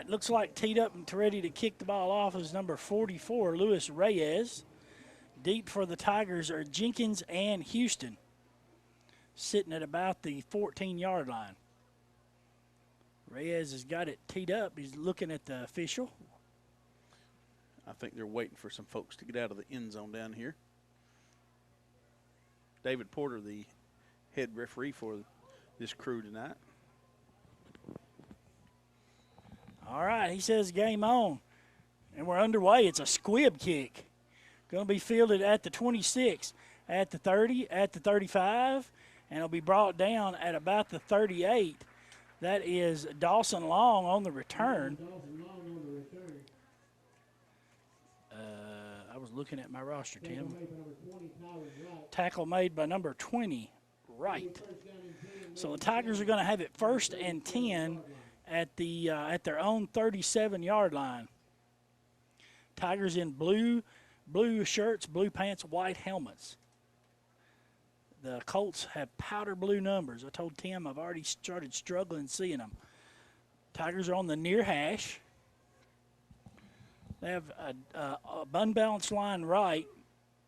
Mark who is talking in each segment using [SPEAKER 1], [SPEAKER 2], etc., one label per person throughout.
[SPEAKER 1] looks like teed up and ready to kick the ball off is number 44, Luis Reyes. Deep for the Tigers are Jenkins and Houston, sitting at about the 14-yard line. Reyes has got it teed up. He's looking at the official.
[SPEAKER 2] I think they're waiting for some folks to get out of the end zone down here. David Porter, the head referee for this crew tonight.
[SPEAKER 1] All right, he says game on. And we're underway. It's a squib kick. Going to be fielded at the 26, at the 30, at the 35, and it'll be brought down at about the 38. That is Dawson Long on the return. I was looking at my roster, Tim. Tackle made by number 20, right. So the Tigers are going to have it 1st and 10 at their own 37-yard line. Tigers in blue shirts, blue pants, white helmets. The Colts have powder blue numbers. I told Tim I've already started struggling seeing them. Tigers are on the near hash. They have a unbalanced line right,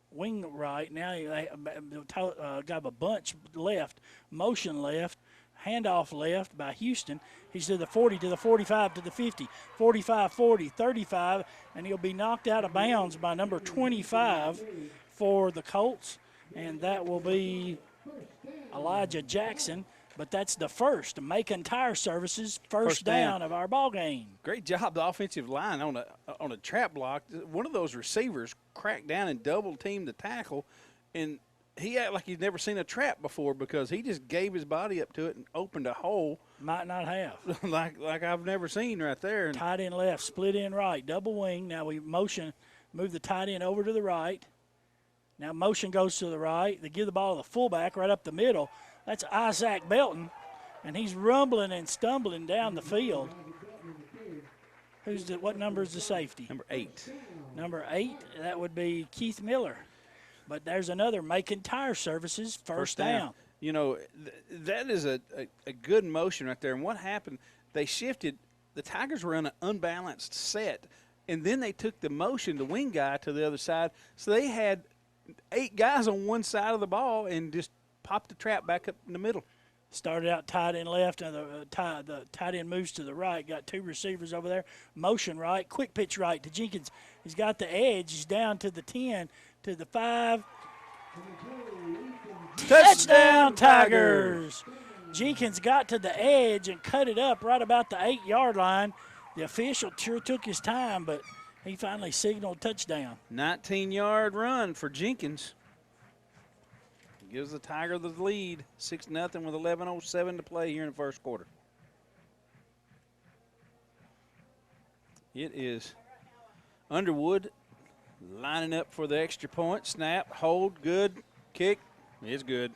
[SPEAKER 1] wing right. Now they got a bunch left, motion left, handoff left by Houston. He's to the 40, to the 45, to the 50, 45, 40, 35, and he'll be knocked out of bounds by number 25 for the Colts, and that will be Elijah Jackson. But that's the first Macon Tire Services first down of our ball game.
[SPEAKER 2] Great job, the offensive line on a trap block. One of those receivers cracked down and double-teamed the tackle, and he acted like he'd never seen a trap before because he just gave his body up to it and opened a hole.
[SPEAKER 1] Might not have.
[SPEAKER 2] like I've never seen right there.
[SPEAKER 1] Tight end left, split end right, double wing. Now we move the tight end over to the right. Now motion goes to the right. They give the ball to the fullback right up the middle. That's Isaac Belton, and he's rumbling and stumbling down the field. What number is the safety?
[SPEAKER 2] Number 8.
[SPEAKER 1] Number 8, that would be Keith Miller. But there's another Macon Tire Services first down.
[SPEAKER 2] You know, that is a good motion right there. And what happened, they shifted. The Tigers were on an unbalanced set, and then they took the motion, the wing guy, to the other side. So they had 8 guys on one side of the ball and just popped the trap back up in the middle.
[SPEAKER 1] Started out tight end left, and the tight end moves to the right. Got 2 receivers over there. Motion right, quick pitch right to Jenkins. He's got the edge. He's down to the 10, to the 5. Touchdown, Tigers! Jenkins got to the edge and cut it up right about the 8-yard line. The official sure took his time, but he finally signaled touchdown.
[SPEAKER 2] 19-yard run for Jenkins. Gives the Tiger the lead, 6-0 with 11:07 to play here in the first quarter. It is Underwood lining up for the extra point. Snap, hold, good. Kick is good.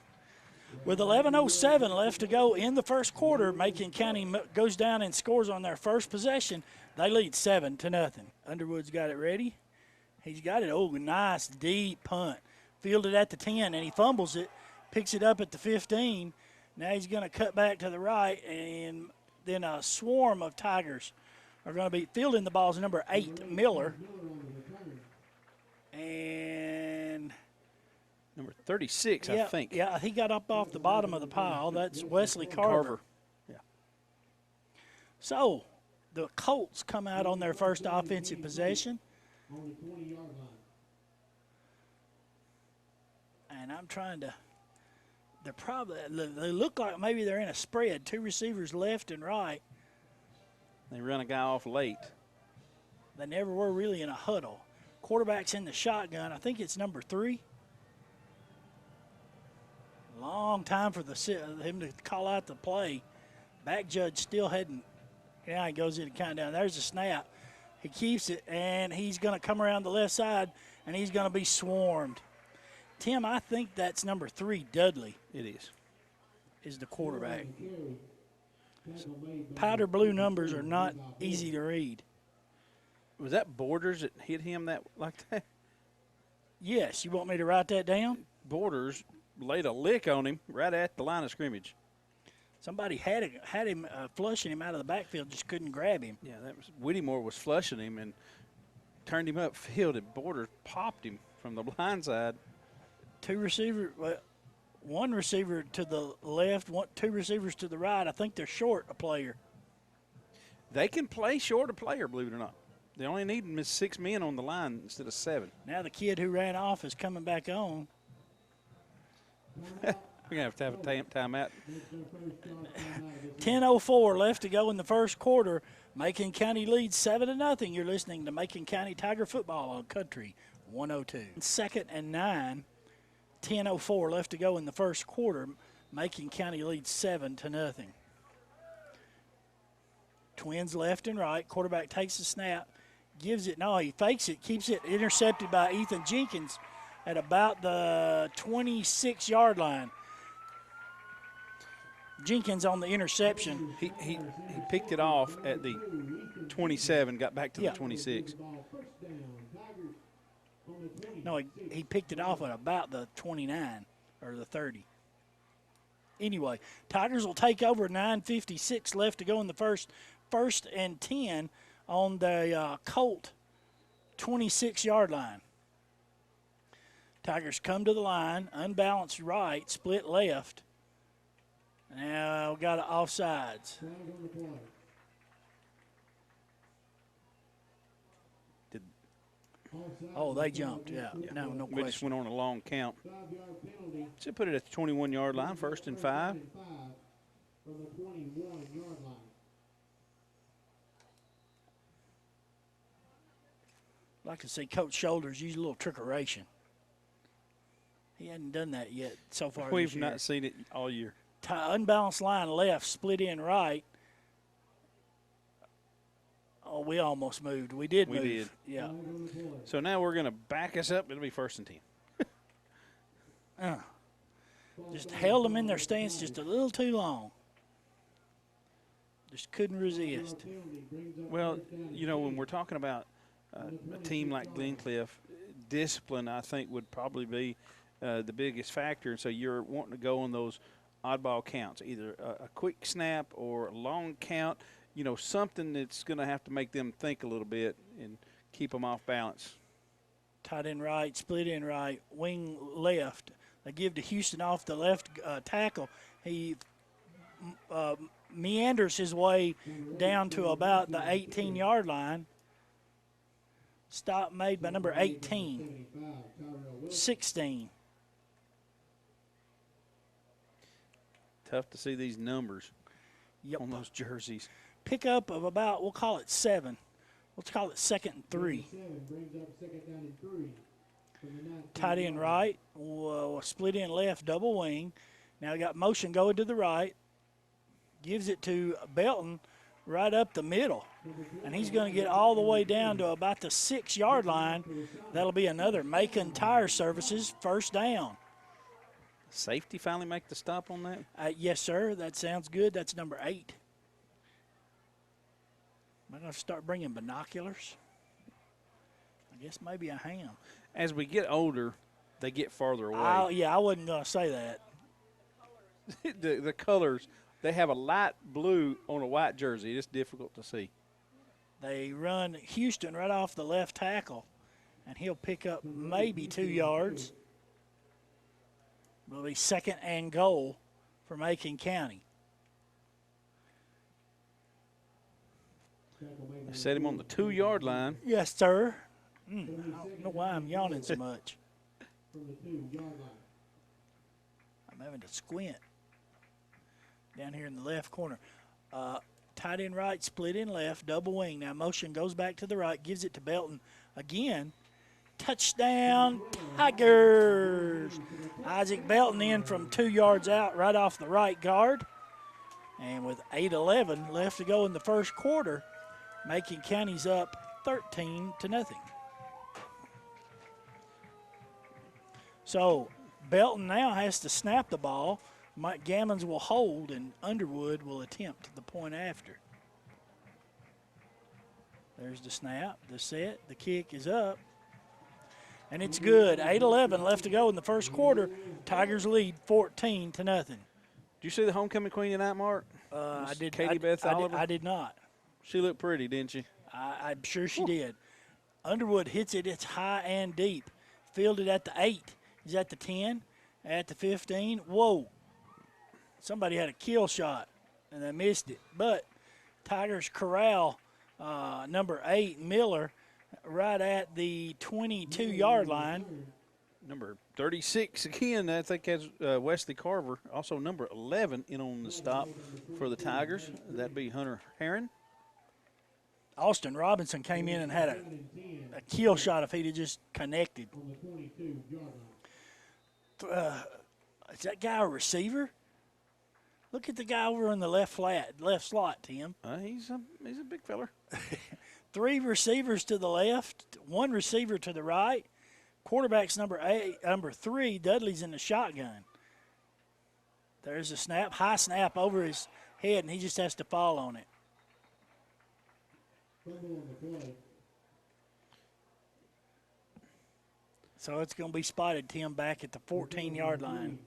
[SPEAKER 1] With 11:07 left to go in the first quarter, Macon County goes down and scores on their first possession. They lead 7-0. Underwood's got it ready. He's got it. Oh, nice deep punt. Fielded at the 10, and he fumbles it, picks it up at the 15. Now he's going to cut back to the right, and then a swarm of Tigers are going to be fielding the balls. Number 8, Miller. And
[SPEAKER 2] number 36, I think.
[SPEAKER 1] Yeah, he got up off the bottom of the pile. That's Wesley Carver.
[SPEAKER 2] Yeah.
[SPEAKER 1] So the Colts come out on their first offensive possession. And I'm trying to – they look like maybe they're in a spread. 2 receivers left and right.
[SPEAKER 2] They run a guy off late.
[SPEAKER 1] They never were really in a huddle. Quarterback's in the shotgun. I think it's number 3. Long time for him to call out the play. Back judge still hadn't – yeah, he goes in and kind of down. There's a snap. He keeps it, and he's going to come around the left side, and he's going to be swarmed. Tim, I think that's number 3, Dudley.
[SPEAKER 2] It
[SPEAKER 1] is the quarterback. Powder blue numbers are not easy to read.
[SPEAKER 2] Was that Borders that hit him like that?
[SPEAKER 1] Yes. You want me to write that down?
[SPEAKER 2] Borders laid a lick on him right at the line of scrimmage.
[SPEAKER 1] Somebody had him flushing him out of the backfield, just couldn't grab him.
[SPEAKER 2] Yeah, that was Whittemore was flushing him and turned him upfield, and Borders popped him from the blind side.
[SPEAKER 1] One receiver to the left, two receivers to the right. I think they're short a player.
[SPEAKER 2] They can play short a player, believe it or not. They only need 6 men on the line instead of 7.
[SPEAKER 1] Now the kid who ran off is coming back on.
[SPEAKER 2] We're going to have a timeout.
[SPEAKER 1] 10:04 left to go in the first quarter. Macon County leads 7-0. You're listening to Macon County Tiger Football on Country 102. Second and 9. 10:04 left to go in the first quarter. Macon County leads 7-0. Twins left and right. Quarterback takes the snap, gives it. No, he fakes it, keeps it intercepted by Ethan Jenkins at about the 26-yard line. Jenkins on the interception.
[SPEAKER 2] He picked it off at the 27, got back to the 26.
[SPEAKER 1] No, he picked it off at about the 29 or the 30. Anyway, Tigers will take over. 9:56 left to go in the first and 10 on the Colt 26-yard line. Tigers come to the line, unbalanced right, split left. Now we got offsides. They jumped, yeah. No
[SPEAKER 2] We just
[SPEAKER 1] question.
[SPEAKER 2] went on a long count. Should put it at the 21-yard line, 1st and 5.
[SPEAKER 3] From the 21-yard line.
[SPEAKER 1] I'd like to see Coach Shoulders use a little trickeration. He hadn't done that yet so far
[SPEAKER 2] We've
[SPEAKER 1] this year.
[SPEAKER 2] not seen it all year.
[SPEAKER 1] Unbalanced line left, split in right. Oh, we almost moved. We did move.
[SPEAKER 2] We did.
[SPEAKER 1] Yeah.
[SPEAKER 2] So now we're going to back us up. It'll be 1st and 10.
[SPEAKER 1] Just held them in their stance just a little too long. Just couldn't resist.
[SPEAKER 2] Well, you know, when we're talking about a team like Glencliff, discipline, I think, would probably be the biggest factor. And so you're wanting to go on those oddball counts, either a quick snap or a long count, you know, something that's going to have to make them think a little bit and keep them off balance.
[SPEAKER 1] Tight end right, split in right, wing left. They give to Houston off the left tackle. He meanders his way down to about the 18-yard line. Stop made by number 18. 16.
[SPEAKER 2] Tough to see these numbers
[SPEAKER 1] Yep.
[SPEAKER 2] on those jerseys.
[SPEAKER 1] Pickup of about, we'll call it 7. Let's call it 2nd and 3.
[SPEAKER 3] Brings up 2nd down and 3.
[SPEAKER 1] Tight end right, split in left, double wing. Now we got motion going to the right. Gives it to Belton right up the middle. And he's going to get all the way down to about the 6-yard line. That'll be another Macon Tire Services first down.
[SPEAKER 2] Safety finally make the stop on that?
[SPEAKER 1] Yes, sir. That sounds good. That's number 8. Am I going to start bringing binoculars? I guess maybe I am.
[SPEAKER 2] As we get older, they get farther away.
[SPEAKER 1] I wasn't going to say that.
[SPEAKER 2] the colors, they have a light blue on a white jersey. It's difficult to see.
[SPEAKER 1] They run Houston right off the left tackle, and he'll pick up maybe 2 yards. It'll be 2nd and goal for Macon County.
[SPEAKER 2] They set him on the 2-yard line.
[SPEAKER 1] Yes, sir. I don't know why I'm yawning so much.
[SPEAKER 3] From the 2-yard line.
[SPEAKER 1] I'm having to squint down here in the left corner. Tight end right, split in left, double wing. Now motion goes back to the right, gives it to Belton again. Touchdown, Tigers. Isaac Belton in from 2 yards out right off the right guard. And with 8:11 left to go in the first quarter, Macon County's up 13-0. So Belton now has to snap the ball. Mike Gammons will hold, and Underwood will attempt the point after. There's the snap, the set, the kick is up. And it's good. 8:11 left to go in the first quarter. Tigers lead 14-0.
[SPEAKER 2] you see the homecoming queen tonight, Mark?
[SPEAKER 1] I did.
[SPEAKER 2] Katie Beth Oliver?
[SPEAKER 1] I did not.
[SPEAKER 2] She looked pretty, didn't she?
[SPEAKER 1] I'm sure she did. Underwood hits it. It's high and deep. Fielded at the 8. He's at the 10. At the 15. Whoa. Somebody had a kill shot, and they missed it. But Tigers corral number 8, Miller, right at the 22-yard line.
[SPEAKER 2] Number 36 again, I think that's Wesley Carver. Also number 11 in on the stop for the Tigers. That'd be Hunter Herron. Austin
[SPEAKER 1] Robinson came in and had a kill shot if he'd have just connected.
[SPEAKER 3] On the 22-yard line.
[SPEAKER 1] Is that guy a receiver? Look at the guy over in the left slot, Tim.
[SPEAKER 2] He's a big feller.
[SPEAKER 1] 3 receivers to the left, 1 receiver to the right. Quarterback's number 3. Dudley's in the shotgun. There's a snap, high snap over his head, and he just has to fall on it.
[SPEAKER 3] Fumble on the play.
[SPEAKER 1] So it's going to be spotted, Tim, back at the 14-yard line.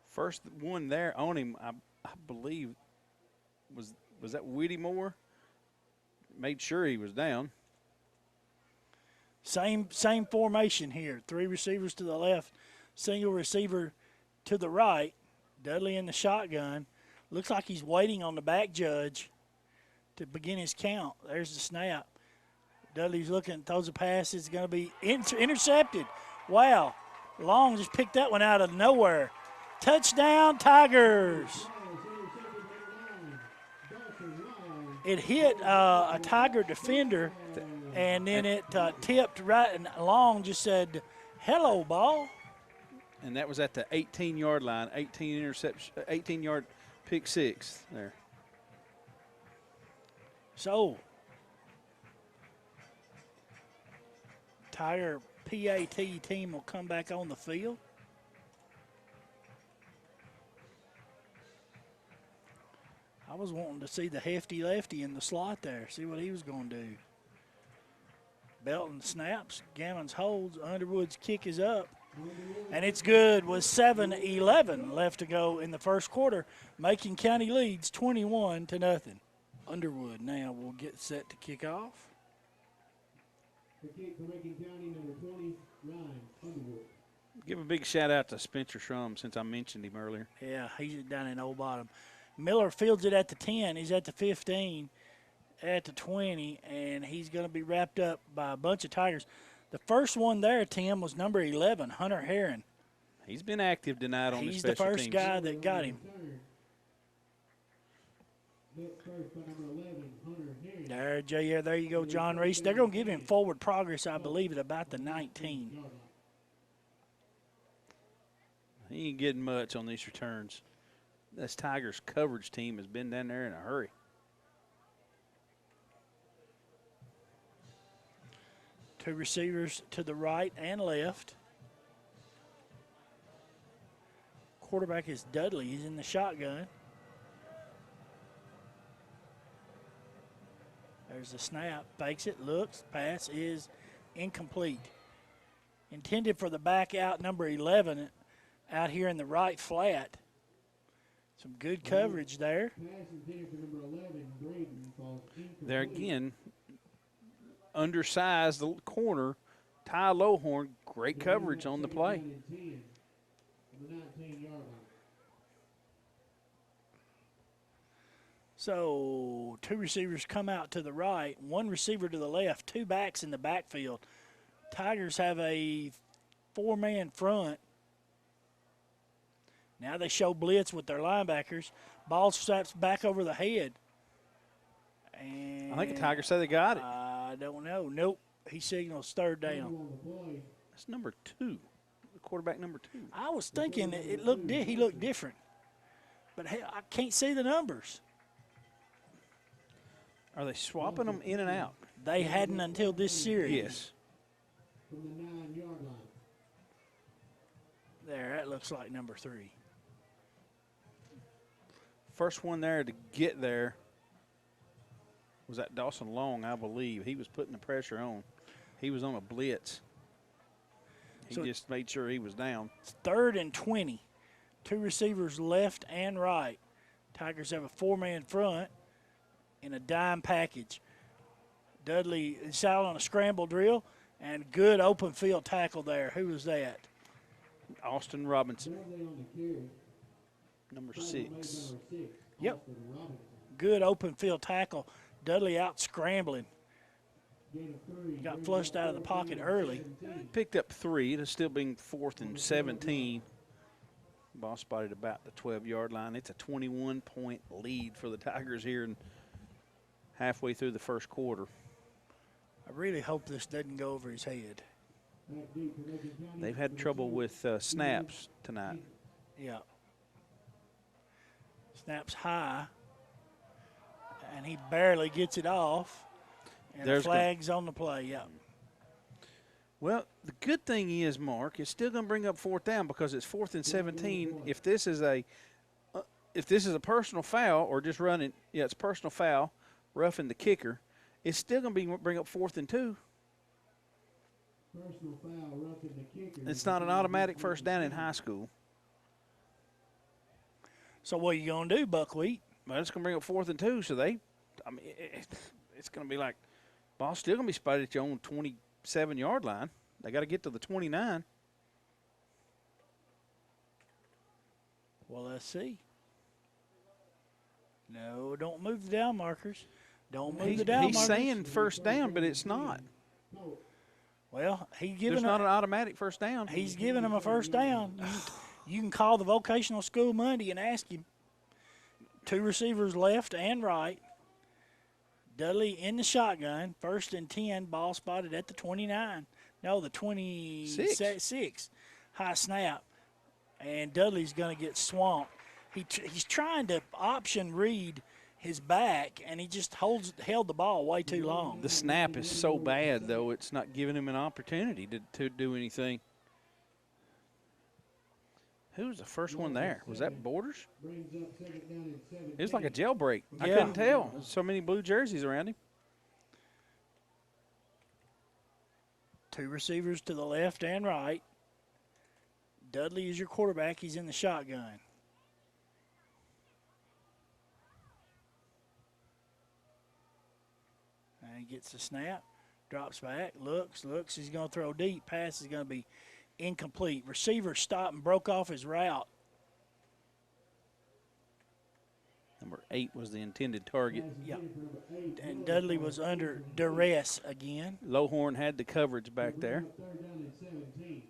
[SPEAKER 2] First one there on him, I believe, was that Whitty Moore? Made sure he was down.
[SPEAKER 1] Same formation here. 3 receivers to the left, single receiver to the right. Dudley in the shotgun. Looks like he's waiting on the back judge to begin his count. There's the snap. Dudley's looking, throws a pass. It's going to be intercepted. Wow. Long just picked that one out of nowhere. Touchdown, Tigers. It hit a Tiger defender, and then it tipped right, and Long just said, hello, ball.
[SPEAKER 2] And that was at the 18-yard line, 18-yard pick 6 there.
[SPEAKER 1] So, Tiger PAT team will come back on the field. I was wanting to see the hefty lefty in the slot there, see what he was going to do. Belton snaps, Gammons holds, Underwood's kick is up. And it's good with 7:11 left to go in the first quarter. Macon County leads 21-0. Underwood now will get set to kick off.
[SPEAKER 3] The kick for Macon County, number 20, Ryan Underwood.
[SPEAKER 2] Give a big shout out to Spencer Shrum since I mentioned him earlier.
[SPEAKER 1] Yeah, he's down in Old Bottom. Miller fields it at the 10. He's at the 15, at the 20, and he's going to be wrapped up by a bunch of Tigers. The first one there, Tim, was number 11, Hunter Herron.
[SPEAKER 2] He's been active tonight on the special teams.
[SPEAKER 1] He's the first guy that got him. There you go, John Reese. They're going to give him forward progress, I believe, at about the 19.
[SPEAKER 2] He ain't getting much on these returns. This Tigers coverage team has been down there in a hurry.
[SPEAKER 1] Two receivers to the right and left. Quarterback is Dudley. He's in the shotgun. There's the snap. Fakes it, looks. Pass is incomplete. Intended for the back out, number 11, out here in the right flat. Some good coverage there.
[SPEAKER 2] There again, undersized the corner, Ty Lowhorn, great coverage on the play.
[SPEAKER 1] So 2 receivers come out to the right, 1 receiver to the left, 2 backs in the backfield. Tigers have a 4-man front. Now they show blitz with their linebackers. Ball snaps back over the head. And
[SPEAKER 2] I think the Tigers say they got it.
[SPEAKER 1] I don't know. Nope. He signals third down.
[SPEAKER 2] That's number 2, the quarterback number 2.
[SPEAKER 1] I was thinking he looked different, but hey, I can't see the numbers.
[SPEAKER 2] Are they swapping them in and out?
[SPEAKER 1] They hadn't until this series.
[SPEAKER 2] Yes.
[SPEAKER 3] From the 9-yard line.
[SPEAKER 1] There, that looks like number 3.
[SPEAKER 2] First one there to get there was that Dawson Long, I believe. He was putting the pressure on. He was on a blitz. He
[SPEAKER 1] So
[SPEAKER 2] just made sure he was down.
[SPEAKER 1] it's 3rd and 20. 2 receivers left and right. Tigers have a 4-man front in a dime package. Dudley is out on a scramble drill, and good open field tackle there. Who was that?
[SPEAKER 2] Austin Robinson,
[SPEAKER 3] Dudley on the carry.
[SPEAKER 2] number
[SPEAKER 3] Title made
[SPEAKER 2] 6.
[SPEAKER 3] number 6.
[SPEAKER 1] Yep.
[SPEAKER 3] Austin Robinson.
[SPEAKER 1] Good open field tackle. Dudley out scrambling.
[SPEAKER 3] Gain of 3.
[SPEAKER 1] Got
[SPEAKER 3] Brings
[SPEAKER 1] flushed
[SPEAKER 3] up
[SPEAKER 1] out of the
[SPEAKER 3] 14
[SPEAKER 1] pocket
[SPEAKER 3] and
[SPEAKER 1] early.
[SPEAKER 3] 17.
[SPEAKER 2] Picked up 3. It'll still be 4th and 17. Ball spotted about the 12-yard line. It's a 21-point lead for the Tigers here and halfway through the first quarter.
[SPEAKER 1] I really hope this doesn't go over his head.
[SPEAKER 3] Back deep for Macon County.
[SPEAKER 2] They've had trouble with snaps tonight.
[SPEAKER 1] Yeah. Snaps high, and he barely gets it off. And
[SPEAKER 2] There's
[SPEAKER 1] the flag's on the play, yeah.
[SPEAKER 2] Well, the good thing is, Mark, it's still going to bring up 4th down because it's 4th and 17. If this is a personal foul or just running, it's personal foul, roughing the kicker, it's still going to bring up 4th and 2.
[SPEAKER 3] Personal foul, roughing the kicker.
[SPEAKER 2] It's not an automatic first down in high school.
[SPEAKER 1] So what are you going to do, Buckwheat?
[SPEAKER 2] But it's going to bring up 4th and 2, so it's going to be like, ball's still going to be spotted at your own 27-yard line. They got to get to the 29.
[SPEAKER 1] Well, let's see. No, don't move the down markers. Don't move the down
[SPEAKER 2] He's
[SPEAKER 1] markers.
[SPEAKER 2] saying first down, but it's not.
[SPEAKER 1] Well,
[SPEAKER 2] There's not an automatic first down.
[SPEAKER 1] he's giving him a first down. You can call the vocational school Monday and ask him. 2 receivers left and right. Dudley in the shotgun. 1st and 10. Ball spotted at the 29. No, the 26. High snap. And Dudley's going to get swamped. He's trying to option read his back, and he just held the ball way too long.
[SPEAKER 2] The snap is so bad, though, it's not giving him an opportunity to do anything. Who was the first one there? Was that Borders?
[SPEAKER 3] Brings up 2nd down and 17.
[SPEAKER 2] It was like a jailbreak. I
[SPEAKER 1] Yeah.
[SPEAKER 2] couldn't tell. There's so many blue jerseys around him.
[SPEAKER 1] 2 receivers to the left and right. Dudley is your quarterback. He's in the shotgun. And he gets the snap, drops back, looks. He's going to throw deep. Pass is going to be incomplete. Receiver stopped and broke off his route.
[SPEAKER 2] Number 8 was the intended target.
[SPEAKER 1] Yeah. And Dudley was under duress again.
[SPEAKER 2] Lowhorn had the coverage back there.
[SPEAKER 3] 3rd down and 17.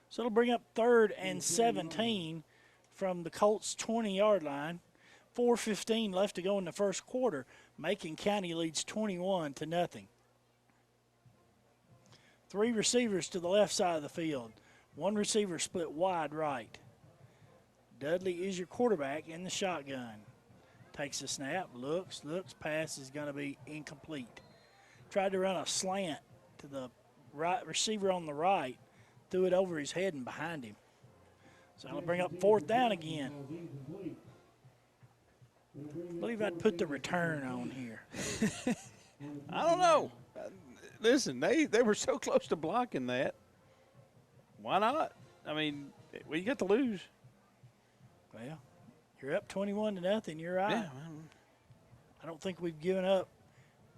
[SPEAKER 1] So it'll bring up 3rd and 17 from the Colts' 20-yard line. 4:15 left to go in the first quarter. Macon County leads 21-0. 3 receivers to the left side of the field. 1 receiver split wide right. Dudley is your quarterback in the shotgun. Takes the snap, looks, pass is going to be incomplete. Tried to run a slant to the right receiver on the right, threw it over his head and behind him. So that'll bring up 4th down again. I believe I'd put the return on here.
[SPEAKER 2] I don't know. Listen, they were so close to blocking that. Why not? I mean, well, you got to lose.
[SPEAKER 1] Well, you're up 21-0. You're right.
[SPEAKER 2] Yeah,
[SPEAKER 1] I don't think we've given up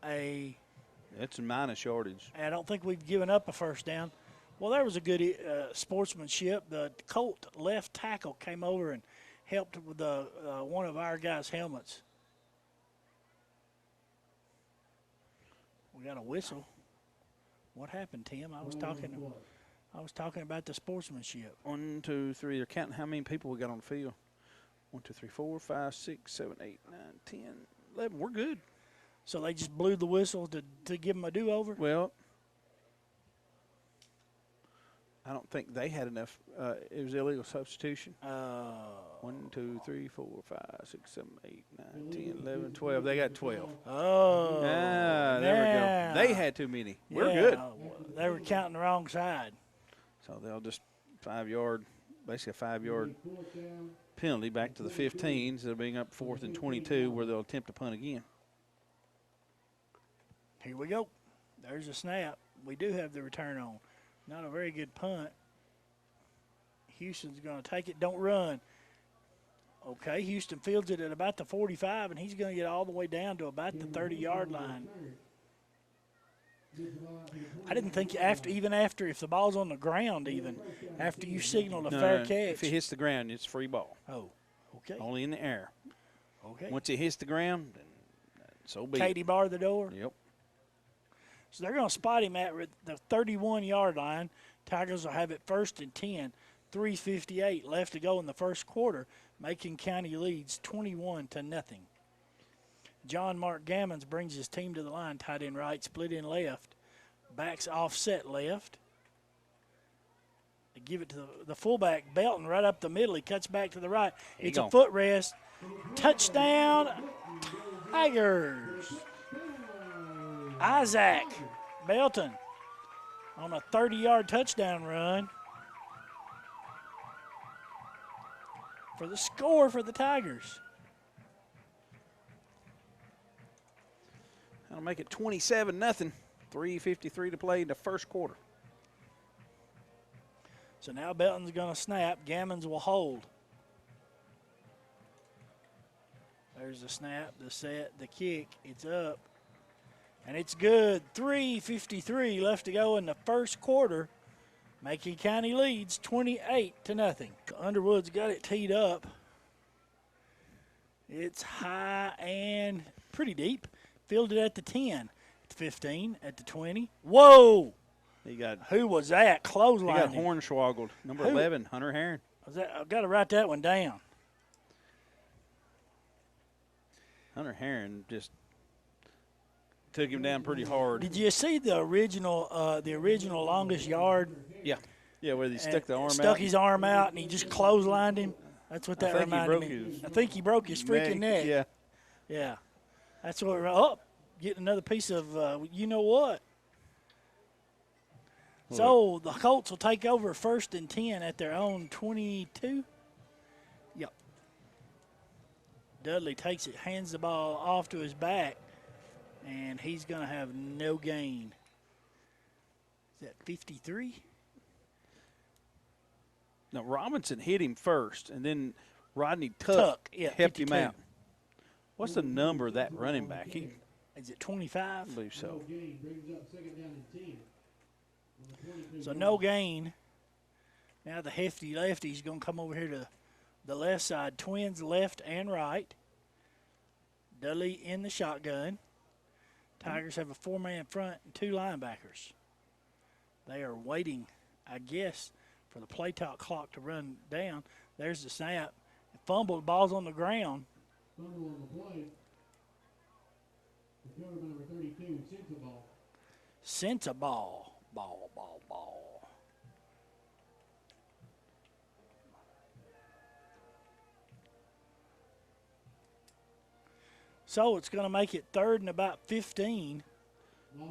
[SPEAKER 1] a.
[SPEAKER 2] that's a minus yardage.
[SPEAKER 1] I don't think we've given up a first down. Well, there was a good sportsmanship. The Colt left tackle came over and helped with one of our guys' helmets. We got a whistle. What happened, Tim? I was talking about the sportsmanship.
[SPEAKER 2] 1, 2, 3. They're counting how many people we got on the field. 1, 2, 3, 4, 5, 6, 7, 8, 9, 10, 11. We're good.
[SPEAKER 1] So they just blew the whistle to give them a do-over?
[SPEAKER 2] Well, I don't think they had enough. It was illegal substitution. 1, 2, 3, 4, 5, 6, 7, 8, 9, 10, 11, 12. They got 12.
[SPEAKER 1] Oh.
[SPEAKER 2] There we go. They had too many. We're good.
[SPEAKER 1] They were counting the wrong side.
[SPEAKER 2] So they'll just 5-yard, basically a 5-yard penalty back to the 15s. They'll bring up 4th and 22 where they'll attempt to punt again.
[SPEAKER 1] Here we go. There's a snap. We do have the return on. Not a very good punt. Houston's going to take it. Don't run. Okay, Houston fields it at about the 45, and he's going to get all the way down to about the 30-yard line. I didn't think even after if the ball's on the ground, even after you signaled a fair catch.
[SPEAKER 2] If it hits the ground, it's free ball.
[SPEAKER 1] Oh, okay.
[SPEAKER 2] Only in the air.
[SPEAKER 1] Okay.
[SPEAKER 2] Once it hits the ground, then so be
[SPEAKER 1] Katie
[SPEAKER 2] it.
[SPEAKER 1] bar the door.
[SPEAKER 2] Yep.
[SPEAKER 1] So they're going to spot him at the 31-yard line. Tigers will have it 1st and 10. 3:58 left to go in the first quarter. Macon County leads 21-0. John Mark Gammons brings his team to the line. Tight end right, split in left. Backs offset left. They give it to the fullback, Belton, right up the middle. He cuts back to the right. It's a foot rest. Touchdown, Tigers. Isaac Belton on a 30-yard touchdown run for the score for the Tigers.
[SPEAKER 2] That'll make it 27-0. 3:53 to play in the first quarter.
[SPEAKER 1] So now Belton's going to snap. Gammons will hold. There's the snap, the set, the kick. It's up. And it's good. 3:53 left to go in the first quarter. Macon County leads 28-0. Underwood's got it teed up. It's high and pretty deep. Fielded at the 10, at the 15, at the 20. Whoa!
[SPEAKER 2] He got
[SPEAKER 1] Who was that? Clothesline.
[SPEAKER 2] He got hornswoggled. Number 11, Hunter Herron.
[SPEAKER 1] I've got to write that one down.
[SPEAKER 2] Hunter Herron just took him down pretty hard.
[SPEAKER 1] Did you see the original longest yard?
[SPEAKER 2] Yeah. Yeah, where he stuck the arm out.
[SPEAKER 1] Stuck his arm out, and he just clotheslined him. That's what that reminded me. I think he broke his freaking neck.
[SPEAKER 2] Yeah.
[SPEAKER 1] Yeah. That's what getting another piece of you know what. So the Colts will take over 1st and 10 at their own 22. Yep. Dudley takes it, hands the ball off to his back, and he's going to have no gain. Is that 53?
[SPEAKER 2] Now, Robinson hit him first, and then Rodney Tuck helped
[SPEAKER 1] 52.
[SPEAKER 2] him out. What's the number of that running back?
[SPEAKER 1] Is it 25?
[SPEAKER 2] I believe so.
[SPEAKER 1] So no gain. Now the hefty lefty's going to come over here to the left side. Twins left and right. Dudley in the shotgun. Tigers have a 4-man front and 2 linebackers. They are waiting, I guess, for the play clock to run down. There's the snap. Fumble, the ball's on the ground.
[SPEAKER 3] Fumble on the play. The quarterback number 32,
[SPEAKER 1] Sensa ball. Ball. So it's going to make it 3rd and about 15.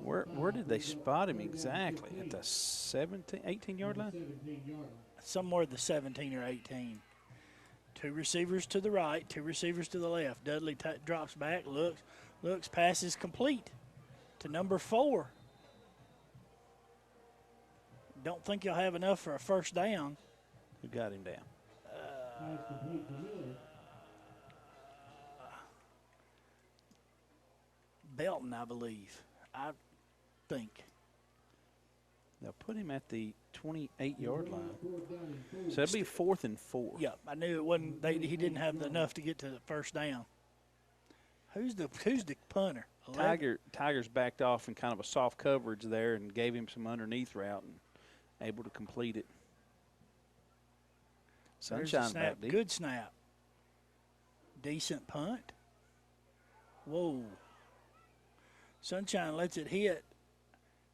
[SPEAKER 2] Where did they spot him exactly? At the 18-yard line?
[SPEAKER 1] Somewhere at the 17 or 18. 2 receivers to the right, 2 receivers to the left. Dudley drops back, looks, passes complete to number 4. Don't think you'll have enough for a first down.
[SPEAKER 2] Who got him down?
[SPEAKER 1] Belton, I believe. I think.
[SPEAKER 2] They'll put him at the 28-yard line. So that'd be 4th and 4.
[SPEAKER 1] Yeah, I knew it wasn't. He didn't have enough to get to the first down. Who's the punter?
[SPEAKER 2] Tigers backed off in kind of a soft coverage there and gave him some underneath route and able to complete it. Sunshine back deep.
[SPEAKER 1] Good snap. Decent punt. Whoa. Sunshine lets it hit.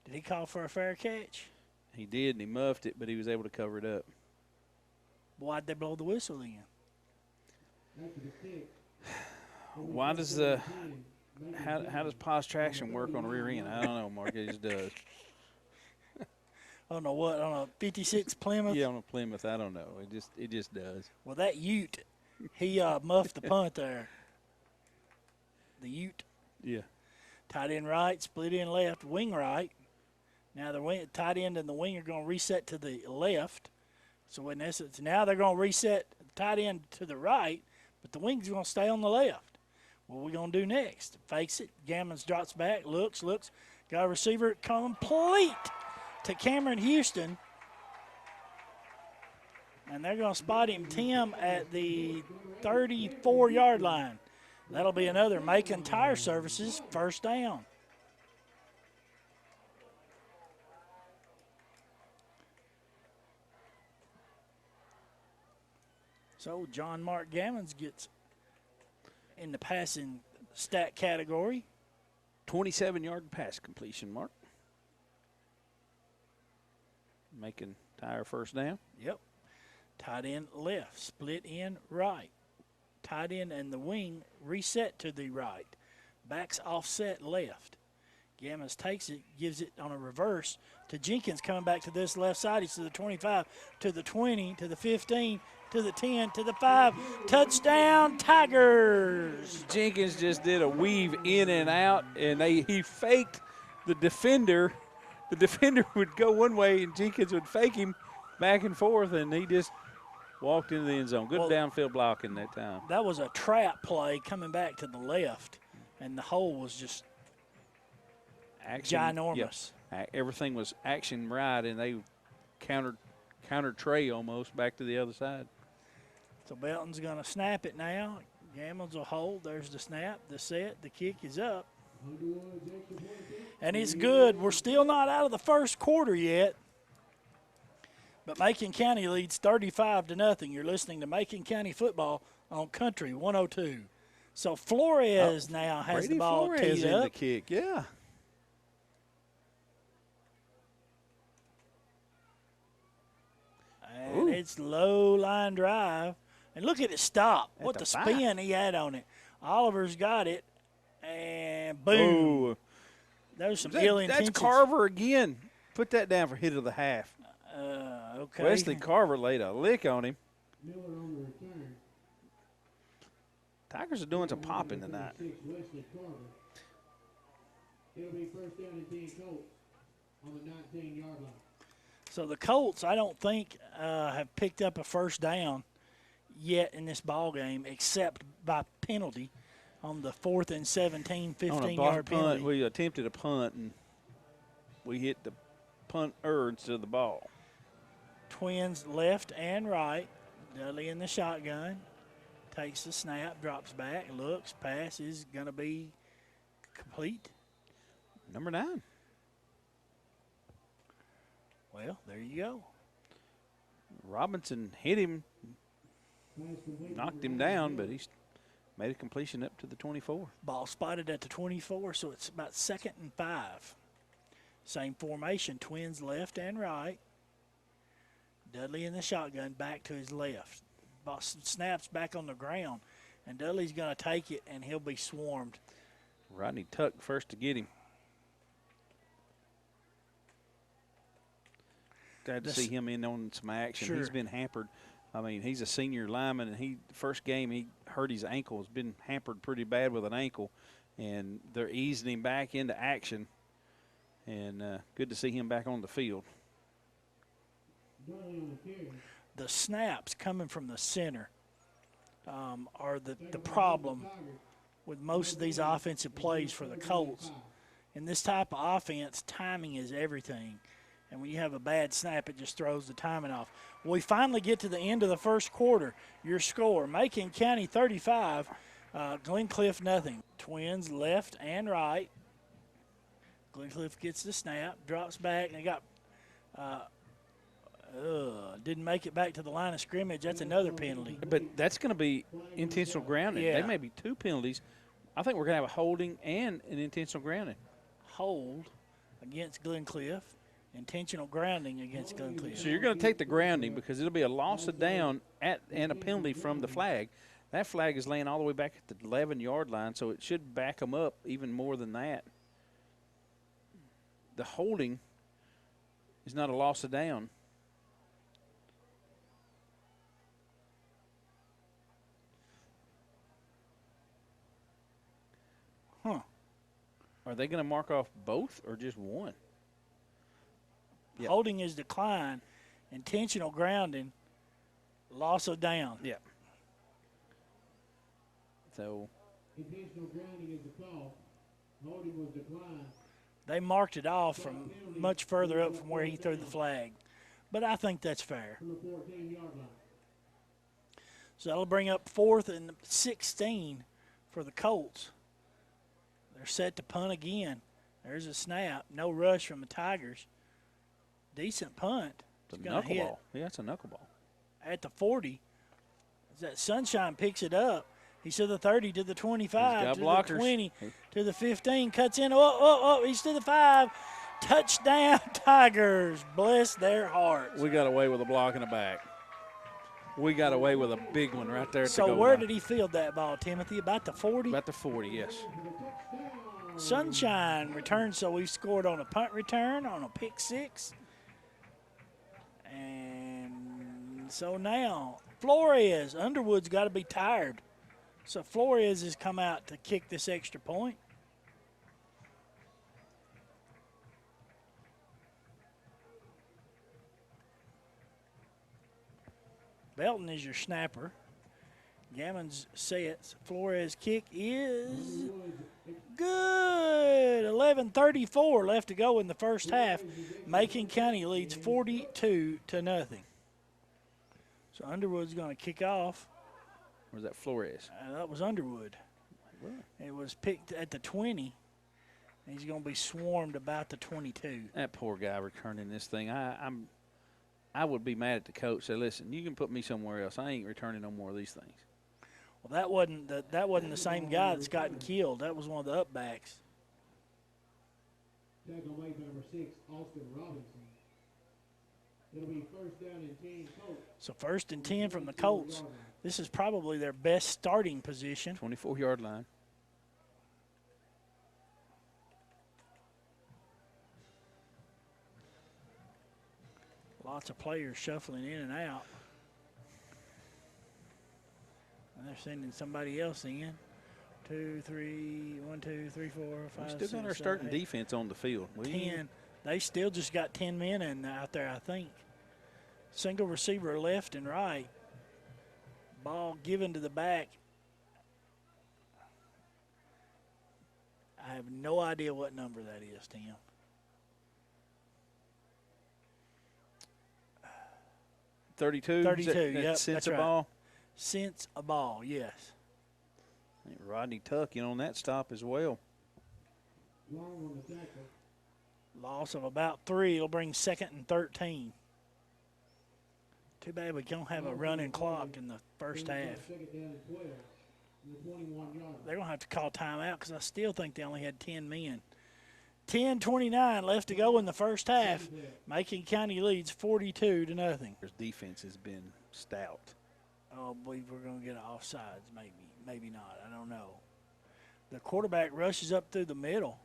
[SPEAKER 1] Did he call for a fair catch?
[SPEAKER 2] He did, and he muffed it, but he was able to cover it up.
[SPEAKER 1] Why'd they blow the whistle then?
[SPEAKER 2] Why does how does pause traction work on the rear end? I don't know, Mark. It just does.
[SPEAKER 1] I don't know what, on a 56 Plymouth?
[SPEAKER 2] Yeah, on a Plymouth. I don't know. It just does.
[SPEAKER 1] Well, that Ute, he muffed the punt there. The Ute.
[SPEAKER 2] Yeah.
[SPEAKER 1] Tight end right, split in left, wing right. Now the tight end and the wing are going to reset to the left. So in essence, now they're going to reset tight end to the right, but the wing's going to stay on the left. What are we going to do next? Fakes it. Gammons drops back, looks. Got a receiver complete to Cameron Houston. And they're going to spot him, Tim, at the 34-yard line. That'll be another Macon Tire Services first down. So John Mark Gammons gets in the passing stat category.
[SPEAKER 2] 27-yard pass completion, Mark. Macon Tire first down.
[SPEAKER 1] Yep. Tight end left, split end right. Tight end and the wing reset to the right. Backs offset left. Gammons takes it, gives it on a reverse to Jenkins coming back to this left side. He's to the 25, to the 20, to the 15, to the 10, to the 5. Touchdown, Tigers!
[SPEAKER 2] Jenkins just did a weave in and out, and he faked the defender. The defender would go one way, and Jenkins would fake him back and forth, and he just walked into the end zone. Good downfield blocking that time.
[SPEAKER 1] That was a trap play coming back to the left, and the hole was just ginormous.
[SPEAKER 2] Yep. Everything was action right, and they countered Trey almost back to the other side.
[SPEAKER 1] So Belton's going to snap it now. Gammons will hold. There's the snap, the set, the kick is up. And it's good. We're still not out of the first quarter yet. But Macon County leads 35-0. You're listening to Macon County football on Country 102. So Flores now has
[SPEAKER 2] Brady
[SPEAKER 1] the ball
[SPEAKER 2] Flores
[SPEAKER 1] teed
[SPEAKER 2] in
[SPEAKER 1] up.
[SPEAKER 2] the kick, yeah.
[SPEAKER 1] And it's low line drive. And look at it stop. What the spin he had on it. Oliver's got it. And boom.
[SPEAKER 2] Oh.
[SPEAKER 1] There's some ill intentions.
[SPEAKER 2] That's Carver again. Put that down for hit of the half.
[SPEAKER 1] Okay.
[SPEAKER 2] Wesley Carver laid a lick on him.
[SPEAKER 3] Miller on the return.
[SPEAKER 2] Tigers are doing some popping tonight.
[SPEAKER 3] Wesley Carver. It'll be first down and 10 Colts on the 19-yard line.
[SPEAKER 1] So the Colts, I don't think, have picked up a first down yet in this ball game, except by penalty on the 4th and 17, 15-yard penalty.
[SPEAKER 2] We attempted a punt, and we hit the punter instead of the ball.
[SPEAKER 1] Twins left and right. Dudley in the shotgun. Takes the snap, drops back, looks, pass is going to be complete.
[SPEAKER 2] Number 9.
[SPEAKER 1] Well, there you go.
[SPEAKER 2] Robinson hit him, knocked him down, but he's made a completion up to the 24.
[SPEAKER 1] Ball spotted at the 24, so it's about 2nd and 5. Same formation, Twins left and right. Dudley in the shotgun, back to his left. Ball snaps back on the ground, and Dudley's going to take it, and he'll be swarmed.
[SPEAKER 2] Rodney Tuck first to get him. Glad to see him in on some action.
[SPEAKER 1] Sure.
[SPEAKER 2] He's been hampered. I mean, he's a senior lineman, and first game he hurt his ankle. Has been hampered pretty bad with an ankle, and they're easing him back into action. And good to see him back on the field.
[SPEAKER 1] The snaps coming from the center are the problem with most of these offensive plays for the Colts. In this type of offense, timing is everything. And when you have a bad snap, it just throws the timing off. We finally get to the end of the first quarter. Your score, Macon County 35, Glencliff nothing. Twins left and right. Glencliff gets the snap, drops back, and they got didn't make it back to the line of scrimmage. That's another penalty.
[SPEAKER 2] But that's going to be intentional grounding.
[SPEAKER 1] Yeah.
[SPEAKER 2] They may be 2 penalties. I think we're going to have a holding and an intentional grounding.
[SPEAKER 1] Hold against Glencliff. Intentional grounding against Glencliff.
[SPEAKER 2] So you're going to take the grounding because it'll be a loss of down and a penalty from the flag. That flag is laying all the way back at the 11-yard line, so it should back them up even more than that. The holding is not a loss of down.
[SPEAKER 1] Huh.
[SPEAKER 2] Are they going to mark off both or just one? Yep.
[SPEAKER 1] Holding is decline. Intentional grounding Loss of down.
[SPEAKER 2] Yeah. So
[SPEAKER 3] Intentional grounding is the call. Holding was declined.
[SPEAKER 1] They marked it off from much further up from where he threw the flag. But I think that's fair.
[SPEAKER 3] From the 14-yard line.
[SPEAKER 1] So that'll bring up 4th and 16 for the Colts. They're set to punt again. There's a snap. No rush from the Tigers. Decent punt.
[SPEAKER 2] it's a knuckleball. Yeah, it's a knuckleball.
[SPEAKER 1] At the 40. As that Sunshine picks it up. He's to the 30, to the 25, to
[SPEAKER 2] blockers.
[SPEAKER 1] the 20, to the 15. Cuts in. Oh, he's to the 5. Touchdown, Tigers. Bless their hearts.
[SPEAKER 2] We got away with a block in the back. We got away with a big one right there at the
[SPEAKER 1] So
[SPEAKER 2] goal
[SPEAKER 1] where
[SPEAKER 2] line.
[SPEAKER 1] did he field that ball, Timothy? About the 40?
[SPEAKER 2] About the 40, yes.
[SPEAKER 1] Sunshine returns, so we've scored on a punt return, on a pick 6. And so now Flores, Underwood's got to be tired. So Flores has come out to kick this extra point. Belton is your snapper. Gammons sets. Flores' kick is good. 11:34 left to go in the first half. Macon County leads 42-0. So Underwood's going to kick off.
[SPEAKER 2] Where's that Flores?
[SPEAKER 1] That was Underwood. It was picked at the 20. He's going to be swarmed about the 22.
[SPEAKER 2] That poor guy returning this thing. I would be mad at the coach. Say, listen, you can put me somewhere else. I ain't returning no more of these things.
[SPEAKER 1] Well, that wasn't the same guy that's gotten killed. That was one of the upbacks.
[SPEAKER 3] Tackle made by number 6, Austin Robinson. It'll be first down and 10 Colts.
[SPEAKER 1] So 1st and 10 from the Colts. This is probably their best starting position.
[SPEAKER 2] 24-yard line.
[SPEAKER 1] Lots of players shuffling in and out. And they're sending somebody else in. 2, 3, 1, 2, 3, 4, 5,
[SPEAKER 2] We still
[SPEAKER 1] 6,
[SPEAKER 2] got our
[SPEAKER 1] 7,
[SPEAKER 2] starting
[SPEAKER 1] 8,
[SPEAKER 2] defense on the field.
[SPEAKER 1] 10. They still just got 10 men out there, I think. Single receiver left and right. Ball given to the back. I have no idea what number that is, Tim.
[SPEAKER 2] $32.
[SPEAKER 1] 32, yep,
[SPEAKER 2] Since
[SPEAKER 1] that's
[SPEAKER 2] a
[SPEAKER 1] right.
[SPEAKER 2] ball.
[SPEAKER 1] Since a ball, yes.
[SPEAKER 2] I think Rodney Tuck, on that stop as well.
[SPEAKER 3] Long on the tackle.
[SPEAKER 1] Loss of about 3. It'll bring 2nd and 13. Too bad we don't have a running clock in the first half.
[SPEAKER 3] Second down and 12. The 21-yard line.
[SPEAKER 1] They're going to have to call timeout because I still think they only had 10 men. 10:29 left to go in the first half. Macon County leads 42-0.
[SPEAKER 2] Their defense has been stout.
[SPEAKER 1] Oh, I believe we're going to get an offsides, maybe not. I don't know. The quarterback rushes up through the middle,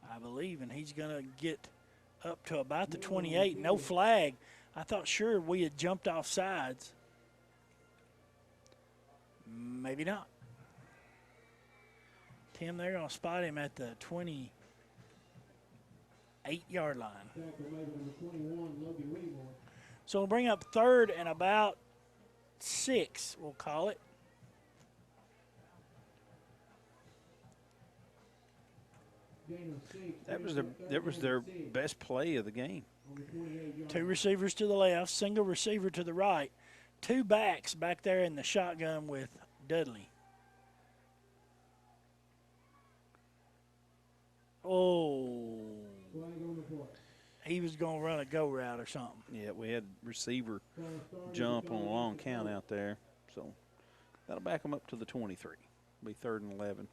[SPEAKER 1] I believe, and he's going to get up to about the 28. No flag. I thought sure we had jumped off sides. Maybe not. Tim, they're going to spot him at the 28-yard line.
[SPEAKER 3] Tackle made by number 21, Logan Whitmore.
[SPEAKER 1] So we'll bring up 3rd and about 6, we'll call it.
[SPEAKER 3] Gain of 6.
[SPEAKER 2] That was their best play of the game.
[SPEAKER 3] On the 28-yard
[SPEAKER 1] 2 receivers to the left, single receiver to the right. 2 backs back there in the shotgun with Dudley. Oh,
[SPEAKER 3] flag on the play.
[SPEAKER 1] he was going to run a go route or something.
[SPEAKER 2] Yeah, we had receiver
[SPEAKER 3] False start
[SPEAKER 2] jump on a
[SPEAKER 3] is
[SPEAKER 2] long
[SPEAKER 3] called.
[SPEAKER 2] count out there. So that'll back them up to the 23. Be 3rd and 11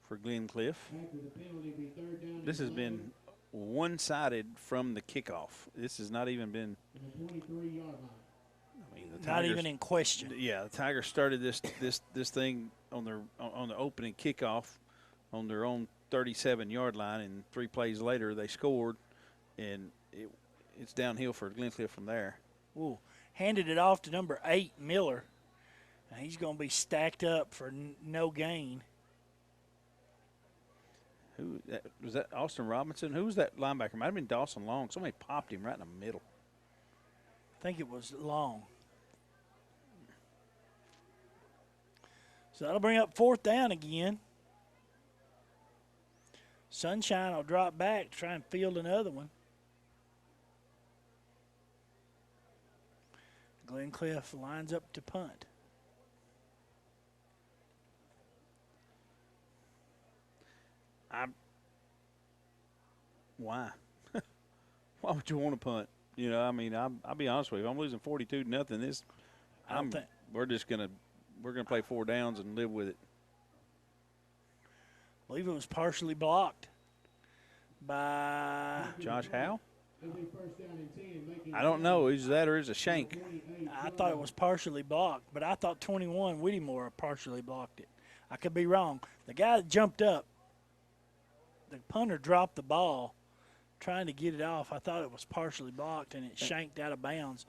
[SPEAKER 2] for Glencliff.
[SPEAKER 3] After the penalty, be third down.
[SPEAKER 2] This has
[SPEAKER 3] and
[SPEAKER 2] been one-sided from the kickoff. This has not even been.
[SPEAKER 3] 11 on the 23-yard line.
[SPEAKER 2] I mean, the
[SPEAKER 1] Not
[SPEAKER 2] Tigers,
[SPEAKER 1] even in question.
[SPEAKER 2] Yeah, the Tigers started this thing on the opening kickoff on their own 37-yard line, and 3 plays later they scored, and it's downhill for Glencliff from there.
[SPEAKER 1] Ooh, handed it off to number 8, Miller. And he's going to be stacked up for no gain.
[SPEAKER 2] Was that Austin Robinson? Who was that linebacker? Might have been Dawson Long. Somebody popped him right in the middle.
[SPEAKER 1] I think it was long. So that'll bring up 4th down again. Sunshine will drop back to try and field another one. Glencliff lines up to punt.
[SPEAKER 2] Why? Why would you want to punt? You know, I mean, I'll be honest with you. If I'm losing 42-0, we're gonna play 4 downs and live with it.
[SPEAKER 1] I believe it was partially blocked by
[SPEAKER 2] Josh Howe?
[SPEAKER 3] It'll be first down and 10. Macon
[SPEAKER 2] I don't know. Is that or is a shank?
[SPEAKER 3] 28
[SPEAKER 1] I thought it was partially blocked, but I thought 21 Whittemore partially blocked it. I could be wrong. The guy that jumped up, the punter dropped the ball trying to get it off. I thought it was partially blocked, and it shanked out of bounds.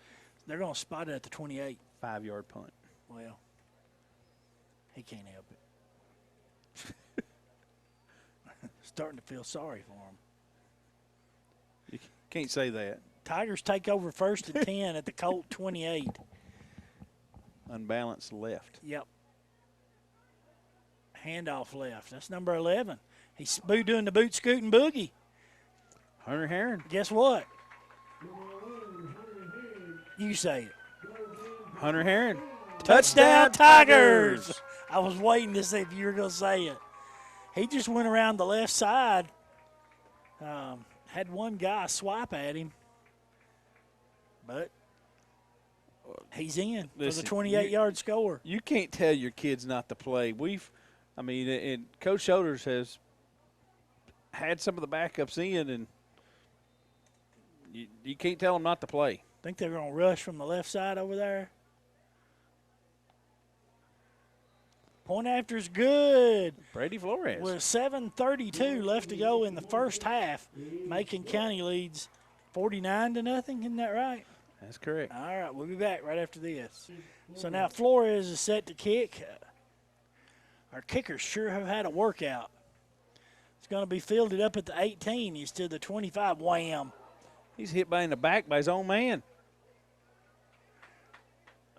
[SPEAKER 1] They're going to spot it at the 28.
[SPEAKER 2] 5-yard punt.
[SPEAKER 1] Well, he can't help it. Starting to feel sorry for him.
[SPEAKER 2] You can't say that.
[SPEAKER 1] Tigers take over 1st and 10 at the Colt 28.
[SPEAKER 2] Unbalanced left.
[SPEAKER 1] Yep. Handoff left. That's number 11. He's doing the boot scooting boogie.
[SPEAKER 2] Hunter Herron.
[SPEAKER 1] Guess what?
[SPEAKER 3] Number 11, Hunter Herron.
[SPEAKER 1] You say it.
[SPEAKER 2] Hunter Herron.
[SPEAKER 1] Touchdown, Tigers! I was waiting to see if you were going to say it. He just went around the left side. Had one guy swipe at him. But he's in for the 28-yard score.
[SPEAKER 2] You can't tell your kids not to play. And Coach Shoulders has had some of the backups in, and you can't tell them not to play.
[SPEAKER 1] Think they're going to rush from the left side over there? Point after is good.
[SPEAKER 2] Brady Flores.
[SPEAKER 1] With 7:32 left to go in the first half, Macon County leads 49-0. Isn't that right?
[SPEAKER 2] That's correct.
[SPEAKER 1] All right, we'll be back right after this. So now Flores is set to kick. Our kickers sure have had a workout. It's going to be fielded up at the 18. He's to the 25. Wham.
[SPEAKER 2] He's hit in the back by his own man.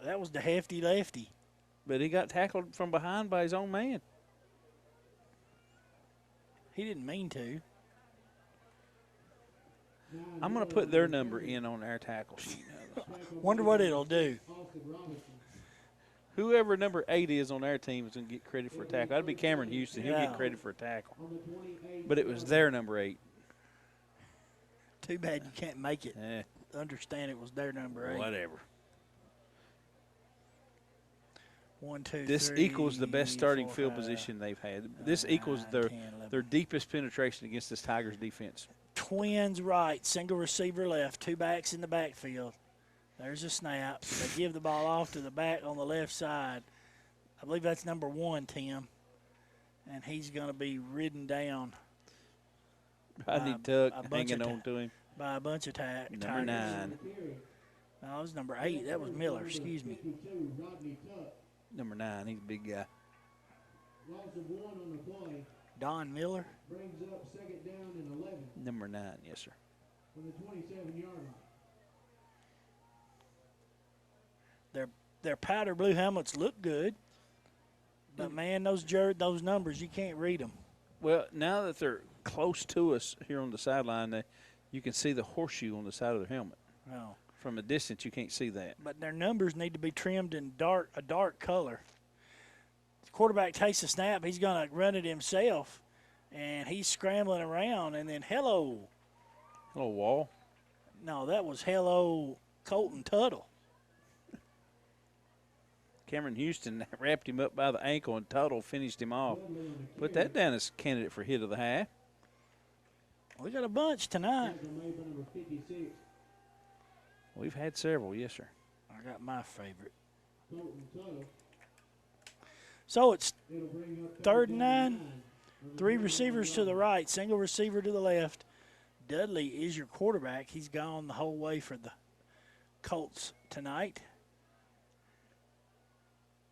[SPEAKER 1] That was the hefty lefty.
[SPEAKER 2] But he got tackled from behind by his own man.
[SPEAKER 1] He didn't mean to.
[SPEAKER 2] I'm going to put their number in on our tackle sheet.
[SPEAKER 1] Wonder what it'll do.
[SPEAKER 2] Whoever number 8 is on our team is going to get credit for a tackle. That'd be Cameron Houston. He'll
[SPEAKER 1] Yeah.
[SPEAKER 2] get credit for a tackle. But it was their number 8.
[SPEAKER 1] Too bad you can't make it.
[SPEAKER 2] Eh,
[SPEAKER 1] Understand it was their number 8.
[SPEAKER 2] whatever.
[SPEAKER 1] 1, 2,
[SPEAKER 2] This
[SPEAKER 1] 3,
[SPEAKER 2] equals the best starting
[SPEAKER 1] 4,
[SPEAKER 2] field
[SPEAKER 1] 5,
[SPEAKER 2] position they've had. This
[SPEAKER 1] 9,
[SPEAKER 2] equals
[SPEAKER 1] 10, 11.
[SPEAKER 2] their deepest penetration against this Tigers defense.
[SPEAKER 1] Twins right, single receiver left, 2 backs in the backfield. There's a snap. They give the ball off to the back on the left side. I believe that's number 1, Tim. And he's going to be ridden down
[SPEAKER 2] Rodney
[SPEAKER 1] a
[SPEAKER 2] Tuck
[SPEAKER 1] bunch
[SPEAKER 2] hanging
[SPEAKER 1] of
[SPEAKER 2] on to him.
[SPEAKER 1] by a bunch of
[SPEAKER 2] Number
[SPEAKER 1] Tigers.
[SPEAKER 2] 9.
[SPEAKER 1] No, it was number 8. That was Miller, excuse me.
[SPEAKER 3] 52, Rodney Tuck.
[SPEAKER 2] Number 9. He's a big guy.
[SPEAKER 3] Loss of 1 on the play.
[SPEAKER 1] Don Miller.
[SPEAKER 3] Brings up 2nd down and 11
[SPEAKER 2] Number 9, yes, sir.
[SPEAKER 3] from the 27-yard line.
[SPEAKER 1] Their powder blue helmets look good. But, man, those numbers, you can't read them.
[SPEAKER 2] Well, now that they're close to us here on the sideline, you can see the horseshoe on the side of their helmet.
[SPEAKER 1] No.
[SPEAKER 2] From a distance, you can't see that.
[SPEAKER 1] But their numbers need to be trimmed in a dark color. The quarterback takes a snap. He's going to run it himself, and he's scrambling around. And then hello.
[SPEAKER 2] Hello, Wall.
[SPEAKER 1] No, that was hello Colton Tuttle.
[SPEAKER 2] Cameron Houston wrapped him up by the ankle, and Tuttle finished him off. Put that down as candidate for hit of the half.
[SPEAKER 1] We got a bunch tonight.
[SPEAKER 3] Tackle made by number 56,
[SPEAKER 2] We've had several, yes, sir.
[SPEAKER 1] I got my favorite.
[SPEAKER 3] Colton Tuttle.
[SPEAKER 1] So it's
[SPEAKER 3] It'll bring up
[SPEAKER 1] 3rd and 9.
[SPEAKER 3] On the
[SPEAKER 1] 3
[SPEAKER 3] 21
[SPEAKER 1] receivers to
[SPEAKER 3] yard
[SPEAKER 1] the
[SPEAKER 3] line.
[SPEAKER 1] right, single receiver to the left. Dudley is your quarterback. He's gone the whole way for the Colts tonight.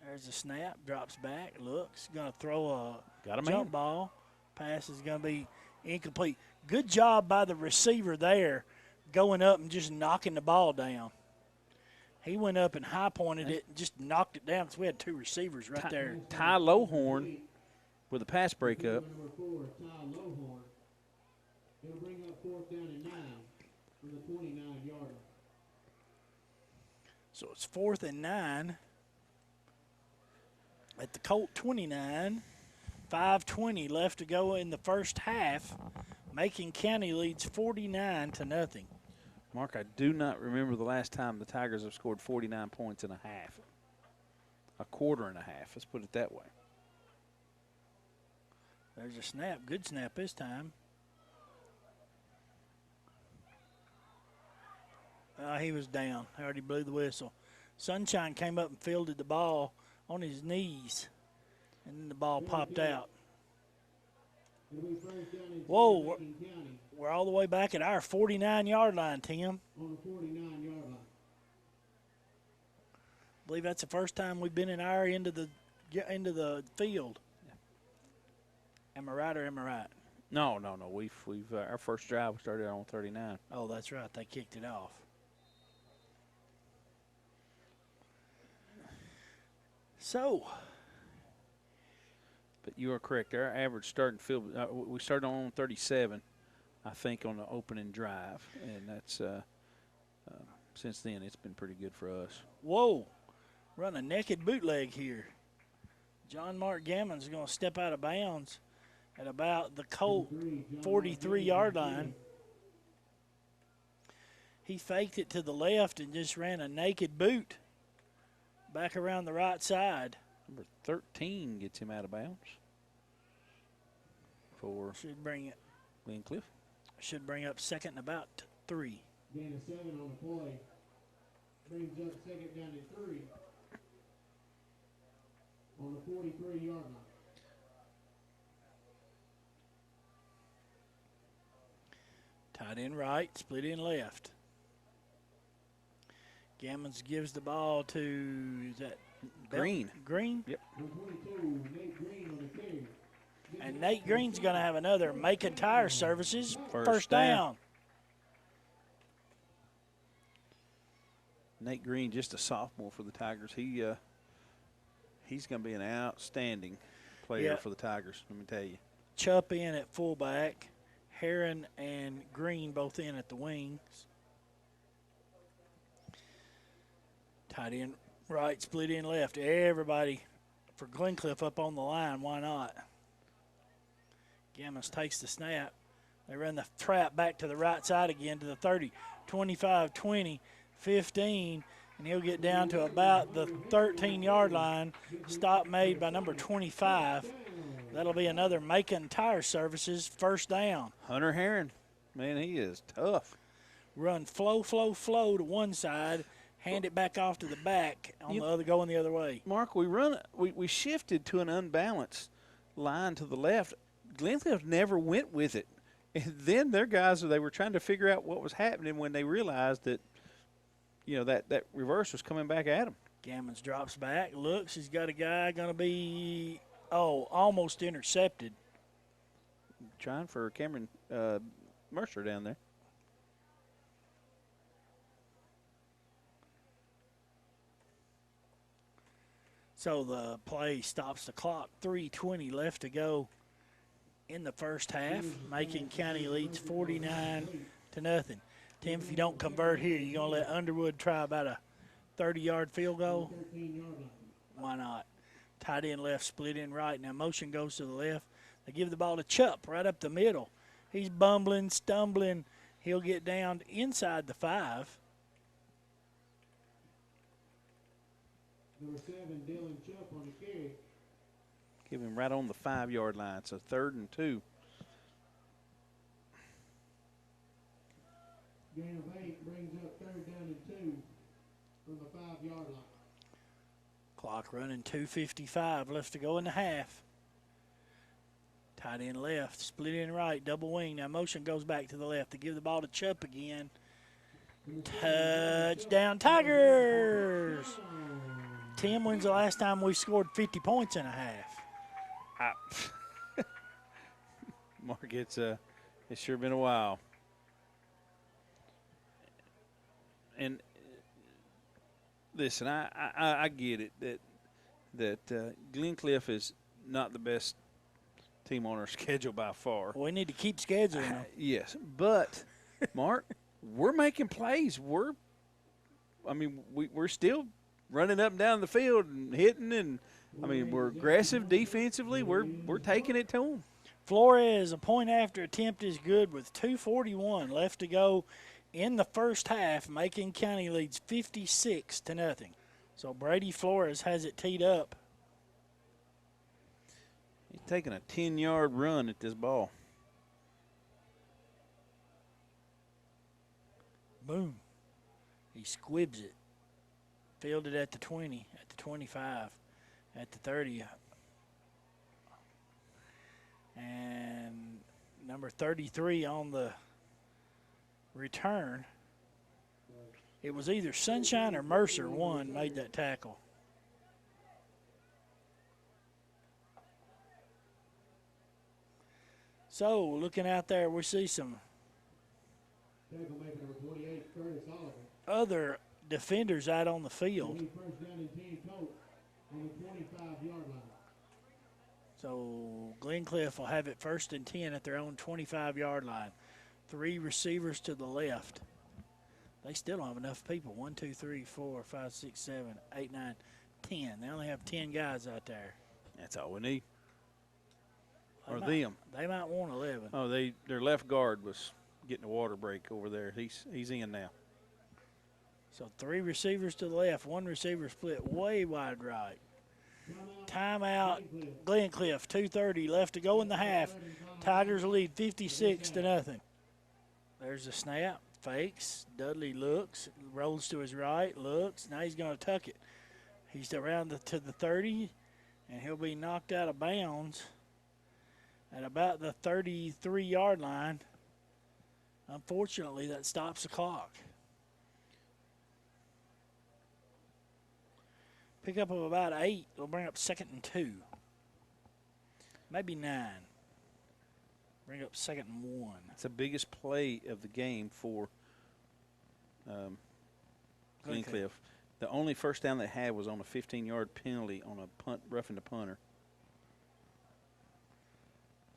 [SPEAKER 1] There's a snap, drops back, looks, going to throw
[SPEAKER 2] Got
[SPEAKER 1] a
[SPEAKER 2] a
[SPEAKER 1] jump
[SPEAKER 2] man.
[SPEAKER 1] ball. Pass is going to be incomplete. Good job by the receiver there going up and just knocking the ball down. He went up and high-pointed it and just knocked it down because we had 2 receivers right there.
[SPEAKER 2] Ty Lowhorn with a pass breakup.
[SPEAKER 3] Number 4, Ty Lowhorn. It'll bring up 4th down and 9 from the 29-yard line.
[SPEAKER 1] So it's 4th and 9 at the Colt 29. 5:20 left to go in the first half. Macon County leads 49-0.
[SPEAKER 2] Mark, I do not remember the last time the Tigers have scored 49 points in a half. A quarter and a half, let's put it that way.
[SPEAKER 1] There's a snap. Good snap this time. He was down. I already blew the whistle. Sunshine came up and fielded the ball on his knees, and then the ball popped out. Whoa, we're all the way back at our 49-yard line, Tim.
[SPEAKER 3] On the 49-yard line.
[SPEAKER 1] I believe that's the first time we've been in our end of the field. Am I right or am I right?
[SPEAKER 2] No. We've our first drive started on 39.
[SPEAKER 1] Oh, that's right. They kicked it off. So,
[SPEAKER 2] but you are correct. Our average starting field, we started on 37, I think, on the opening drive, and that's since then it's been pretty good for us.
[SPEAKER 1] Whoa, run a naked bootleg here. John Mark Gammon's going to step out of bounds at about the Colt 43-yard line. He faked it to the left and just ran a naked boot back around the right side.
[SPEAKER 2] Number 13 gets him out of bounds for Glencliff.
[SPEAKER 1] Should bring up 2nd and about 3.
[SPEAKER 3] Gain of 7 on the play. Brings up 2nd down and 3 on the 43-yard line.
[SPEAKER 1] Tight end right, split in left. Gammons gives the ball to, is that
[SPEAKER 2] Green?
[SPEAKER 1] Green?
[SPEAKER 2] Yep.
[SPEAKER 3] Number 22, Nate Green on the carry.
[SPEAKER 1] And Nate Green's going to have another Macon Tire Services
[SPEAKER 2] First
[SPEAKER 1] down.
[SPEAKER 2] Nate Green, just a sophomore for the Tigers. He's going to be an outstanding player for the Tigers, let me tell you.
[SPEAKER 1] Chupp in at fullback. Heron and Green both in at the wings. Tight end right, split in left. Everybody for Glencliff up on the line. Why not? Gammons takes the snap. They run the trap back to the right side again to the 30, 25, 20, 15, and he'll get down to about the 13-yard line. Stop made by number 25. That'll be another Macon Tire Services first down.
[SPEAKER 2] Hunter Heron, man, he is tough.
[SPEAKER 1] Run flow to one side, hand it back off to the back on the other, going the other way.
[SPEAKER 2] Mark, we shifted to an unbalanced line to the left. Glencliff never went with it. And then their guys, they were trying to figure out what was happening when they realized that, that reverse was coming back at them.
[SPEAKER 1] Gammons drops back, looks, he's got a guy going to be, almost intercepted.
[SPEAKER 2] Trying for Cameron Mercer down there.
[SPEAKER 1] So the play stops the clock. 3:20 left to go in the first half. Macon County leads 49-0. Tim, if you don't convert here, you're going to let Underwood try about a 30-yard field goal? Why not? Tight end left, split in right. Now motion goes to the left. They give the ball to Chupp right up the middle. He's bumbling, stumbling. He'll get down inside the 5.
[SPEAKER 3] Number 7, Dylan Chupp on the carry.
[SPEAKER 2] Give him right on the 5-yard line. So 3rd and 2.
[SPEAKER 3] Gain of 8 brings up 3rd down and 2 from the 5-yard line.
[SPEAKER 1] Clock running, 2:55 left to go in the half. Tight end left, split in right, double wing. Now motion goes back to the left. They give the ball to Chupp again. Touchdown Tigers! Tim, when's the last time we scored 50 points in a half?
[SPEAKER 2] Mark, it's sure been a while. And Listen, I get it that Glencliff is not the best team on our schedule by far.
[SPEAKER 1] We need to keep scheduling them.
[SPEAKER 2] Yes, but Mark, we're making plays. We're still running up and down the field and hitting, and we're aggressive defensively. We're taking it to them.
[SPEAKER 1] Flores, a point after attempt is good with 2:41 left to go in the first half. Macon County leads 56-0. So Brady Flores has it teed up.
[SPEAKER 2] He's taking a 10-yard run at this ball.
[SPEAKER 1] Boom. He squibs it. Fielded at the 20, at the 25, at the 30. And number 33 on the return. It was either Sunshine or Mercer, one made that tackle. So, looking out there, we see some other defenders out on the field.
[SPEAKER 3] First down and 10 Colts on the 25-yard line.
[SPEAKER 1] So Glencliff will have it 1st and 10 at their own 25-yard line. 3 receivers to the left. They still don't have enough people. 1, 2, 3, 4, 5, 6, 7, 8, 9, 10. They only have 10 guys out there.
[SPEAKER 2] That's all we need.
[SPEAKER 1] They might want 11.
[SPEAKER 2] Oh, their left guard was getting a water break over there. He's in now.
[SPEAKER 1] So 3 receivers to the left, 1 receiver split way wide right. Timeout, Glencliff, 2:30 left to go in the half. Tigers lead 56-0. There's the snap, fakes, Dudley looks, rolls to his right, looks, now he's going to tuck it. He's around to the 30, and he'll be knocked out of bounds at about the 33-yard line. Unfortunately, that stops the clock. Pick up of about 8. It'll bring up 2nd and 2. Maybe 9. Bring up 2nd and 1.
[SPEAKER 2] It's the biggest play of the game for Glencliff. The only first down they had was on a 15-yard penalty on a punt, roughing the punter.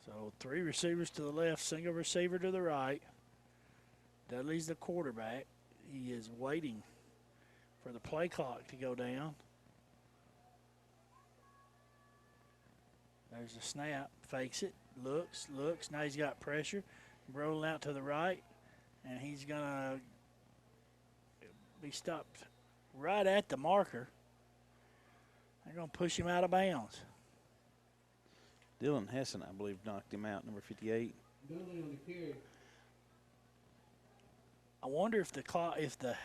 [SPEAKER 1] So 3 receivers to the left, single receiver to the right. Dudley's the quarterback. He is waiting for the play clock to go down. There's a snap, fakes it, looks. Now he's got pressure, rolling out to the right, and he's going to be stopped right at the marker. They're going to push him out of bounds.
[SPEAKER 2] Dylan Hessen, I believe, knocked him out, number 58.
[SPEAKER 3] Dudley on the carry.
[SPEAKER 1] I wonder if the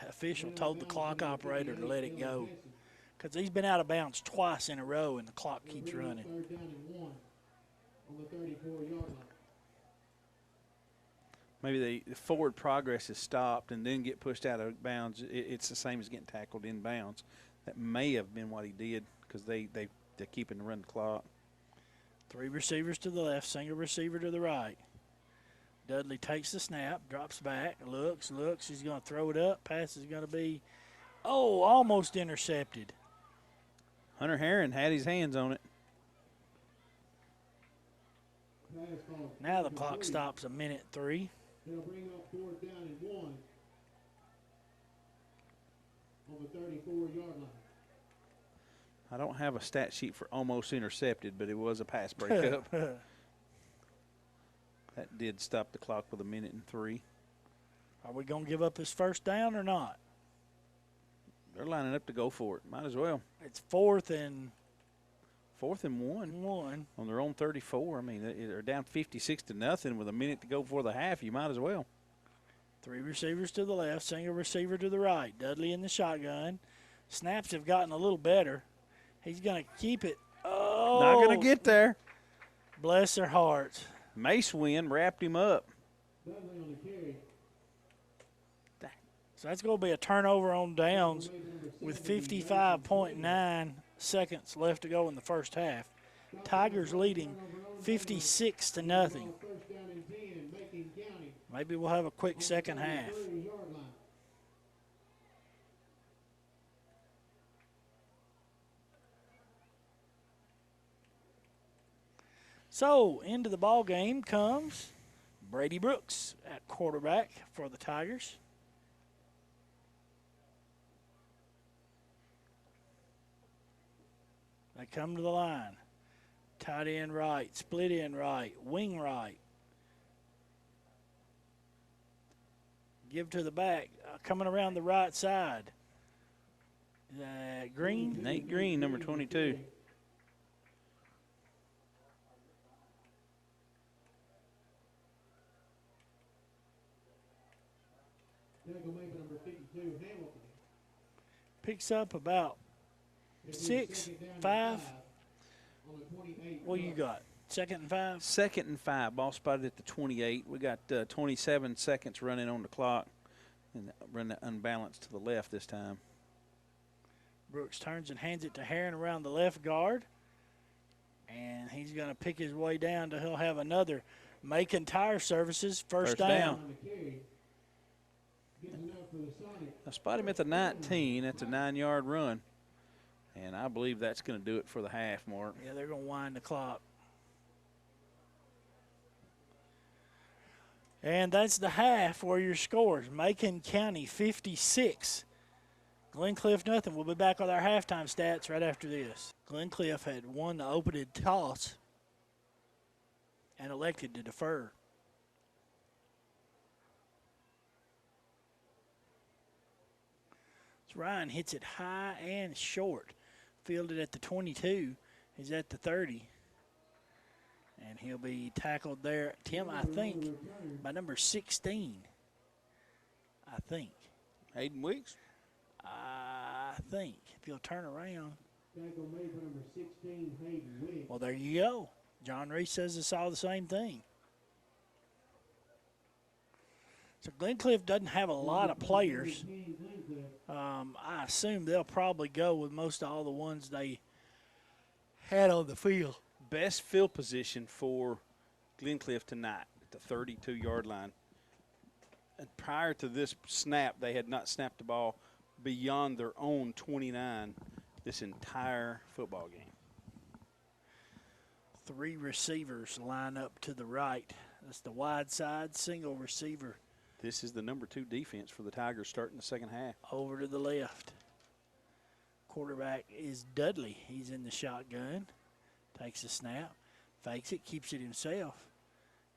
[SPEAKER 1] official told the clock operator to let it go, because he's been out of bounds twice in a row and the clock keeps running.
[SPEAKER 3] 3rd down and 1 on the 34-yard line.
[SPEAKER 2] Maybe the forward progress is stopped and then get pushed out of bounds. It's the same as getting tackled in bounds. That may have been what he did because they're keeping the run clock.
[SPEAKER 1] 3 receivers to the left, single receiver to the right. Dudley takes the snap, drops back, looks. He's going to throw it up. Pass is going to be, almost intercepted.
[SPEAKER 2] Hunter Herron had his hands on it.
[SPEAKER 1] Now the clock stops a minute 3.
[SPEAKER 3] They'll bring up 4th down and 1 on the 34-yard line.
[SPEAKER 2] I don't have a stat sheet for almost intercepted, but it was a pass breakup. That did stop the clock with a minute and 3.
[SPEAKER 1] Are we going to give up this first down or not?
[SPEAKER 2] They're lining up to go for it. Might as well.
[SPEAKER 1] It's 4th and
[SPEAKER 2] 1 on their own 34. I mean, they're down 56-0 with a minute to go before the half. You might as well.
[SPEAKER 1] 3 receivers to the left, single receiver to the right. Dudley in the shotgun. Snaps have gotten a little better. He's going to keep it. Oh!
[SPEAKER 2] Not going to get there.
[SPEAKER 1] Bless their hearts.
[SPEAKER 2] Mace Wind wrapped him up.
[SPEAKER 3] Dudley on the carry.
[SPEAKER 1] So that's going to be a turnover on downs with 55.9 seconds left to go in the first half. Tigers leading 56-0.
[SPEAKER 3] First down and 10, Macon County.
[SPEAKER 1] Maybe we'll have a quick second half. So, into the ball game comes Brady Brooks at quarterback for the Tigers. They come to the line. Tight end right, split end right, wing right. Give to the back, coming around the right side. Green?
[SPEAKER 2] Nate Green, number 22.
[SPEAKER 3] Tackle made by number 52, Hamilton.
[SPEAKER 1] Picks up about
[SPEAKER 3] It'll be
[SPEAKER 1] 6,
[SPEAKER 3] second down and
[SPEAKER 1] 5.
[SPEAKER 3] on the 28
[SPEAKER 1] What you got? 2nd and 5?
[SPEAKER 2] 2nd and 5. Ball spotted at the 28. We got 27 seconds running on the clock. And run that unbalanced to the left this time.
[SPEAKER 1] Brooks turns and hands it to Heron around the left guard. And he's going to pick his way down till he'll have another Macon Tire Services first down.
[SPEAKER 3] on the carry. Gets enough for the Sonic.
[SPEAKER 2] I spot him at the 19. That's a 9-yard run. And I believe that's going to do it for the half, Mark.
[SPEAKER 1] Yeah, they're going to wind the clock. And that's the half for your scores. Macon County 56. Glencliff nothing. We'll be back with our halftime stats right after this. Glencliff had won the opening toss and elected to defer. So Ryan hits it high and short. Fielded at the 22. He's at the 30. And he'll be tackled there, Tim, I think, by number 16. I think.
[SPEAKER 2] Hayden Weeks.
[SPEAKER 1] I think. If you'll turn around.
[SPEAKER 3] Tackle made by number 16, Hayden Wicks.
[SPEAKER 1] Well, there you go. John Reese says I saw the same thing. So Glencliff doesn't have a lot of players. I assume they'll probably go with most of all the ones they had on the field.
[SPEAKER 2] Best field position for Glencliff tonight at the 32-yard line. And prior to this snap, they had not snapped the ball beyond their own 29 this entire football game.
[SPEAKER 1] 3 receivers line up to the right. That's the wide side, single receiver.
[SPEAKER 2] This is the number 2 defense for the Tigers starting the second half.
[SPEAKER 1] Over to the left. Quarterback is Dudley. He's in the shotgun. Takes a snap, fakes it, keeps it himself.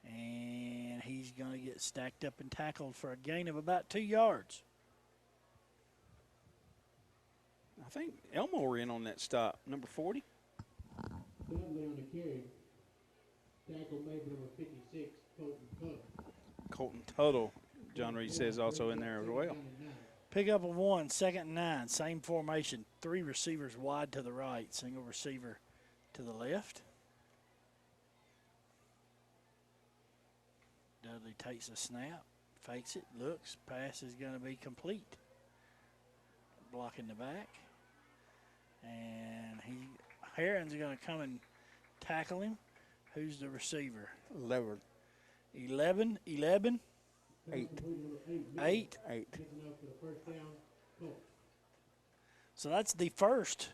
[SPEAKER 1] And he's going to get stacked up and tackled for a gain of about 2 yards.
[SPEAKER 2] I think Elmore in on that stop, number 40.
[SPEAKER 3] Dudley on the carry. Tackle made by number 56, Colton Tuttle.
[SPEAKER 2] Colton Tuttle, John Reed says, also in there as well.
[SPEAKER 1] Pick up of 1, 2nd and 9. Same formation. 3 receivers wide to the right. Single receiver to the left. Dudley takes a snap, fakes it, looks, pass is going to be complete. Blocking the back. And Heron's going to come and tackle him. Who's the receiver?
[SPEAKER 2] 11.
[SPEAKER 1] 11.
[SPEAKER 2] 8.
[SPEAKER 1] 8.
[SPEAKER 3] Gets enough for the first down. Colts.
[SPEAKER 1] So that's the first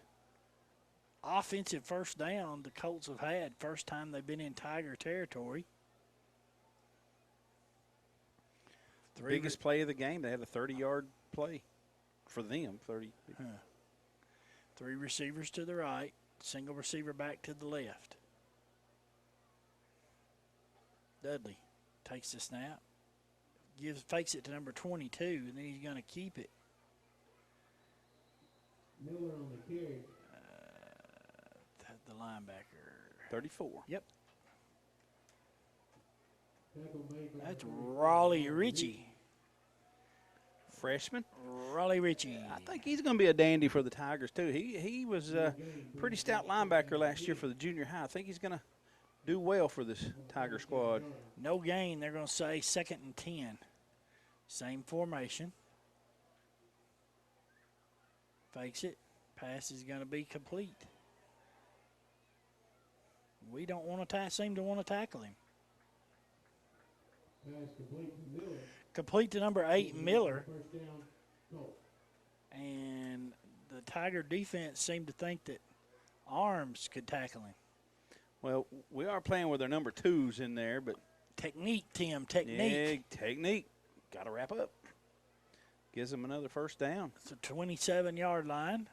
[SPEAKER 1] offensive first down the Colts have had. First time they've been in Tiger territory.
[SPEAKER 2] Biggest play of the game. They had a 30-yard play for them. 30.
[SPEAKER 1] 3 receivers to the right, single receiver back to the left. Dudley takes the snap, fakes it to number 22, and then he's going to keep it.
[SPEAKER 3] Miller on the carry.
[SPEAKER 1] The linebacker.
[SPEAKER 2] 34.
[SPEAKER 1] Yep.
[SPEAKER 3] Tackle made by
[SPEAKER 1] That's
[SPEAKER 3] number
[SPEAKER 1] Raleigh Ritchie.
[SPEAKER 2] Freshman.
[SPEAKER 1] Raleigh Ritchie.
[SPEAKER 2] I think he's going to be a dandy for the Tigers, too. He was a pretty stout linebacker last year for the junior high. I think he's going to do well for this Tiger squad.
[SPEAKER 1] No gain. They're going to say 2nd and 10. Same formation. Fakes it. Pass is going to be complete. We don't want to seem to want to tackle him.
[SPEAKER 3] Pass complete to Miller.
[SPEAKER 1] Complete to number 8, Miller.
[SPEAKER 3] First down. Colts.
[SPEAKER 1] And the Tiger defense seemed to think that Arms could tackle him.
[SPEAKER 2] Well, we are playing with our number 2s in there, but
[SPEAKER 1] Technique, Tim, technique.
[SPEAKER 2] yeah, technique. Got to wrap up. Gives them another first down.
[SPEAKER 1] It's a 27-yard line.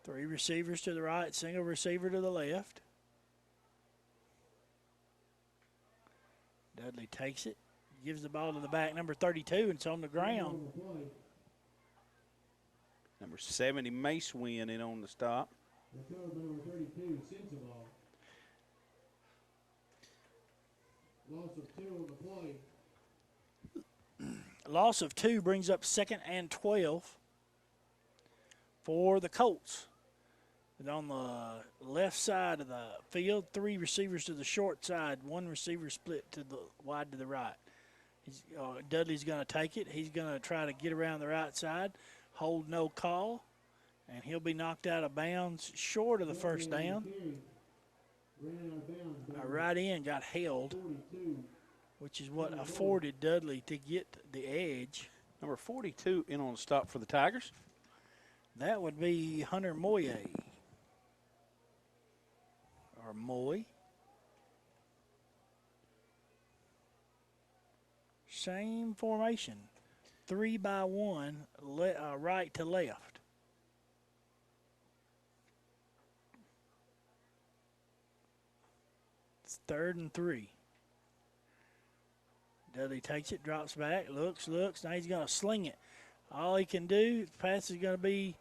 [SPEAKER 1] 3 receivers to the right, single receiver to the left. Dudley takes it, gives the ball to the back, number 32, and it's on the ground.
[SPEAKER 2] Number 70, Mace Win in on the stop.
[SPEAKER 3] Number 32, Sensabaugh. Loss of 2 on the play.
[SPEAKER 1] Loss of 2 brings up 2nd and 12 for the Colts. And on the left side of the field, 3 receivers to the short side, 1 receiver split to the wide to the right. Dudley's going to take it. He's going to try to get around the right side, hold no call, and he'll be knocked out of bounds short of the first down. Our right end got held, which is what afforded Dudley to get the edge.
[SPEAKER 2] Number 42 in on the stop for the Tigers.
[SPEAKER 1] That would be Hunter Moye. Or Moy. Same formation. 3 by 1, right to left. It's 3rd and 3. Dudley takes it, drops back, looks. Now he's going to sling it. All he can do, the pass is going to be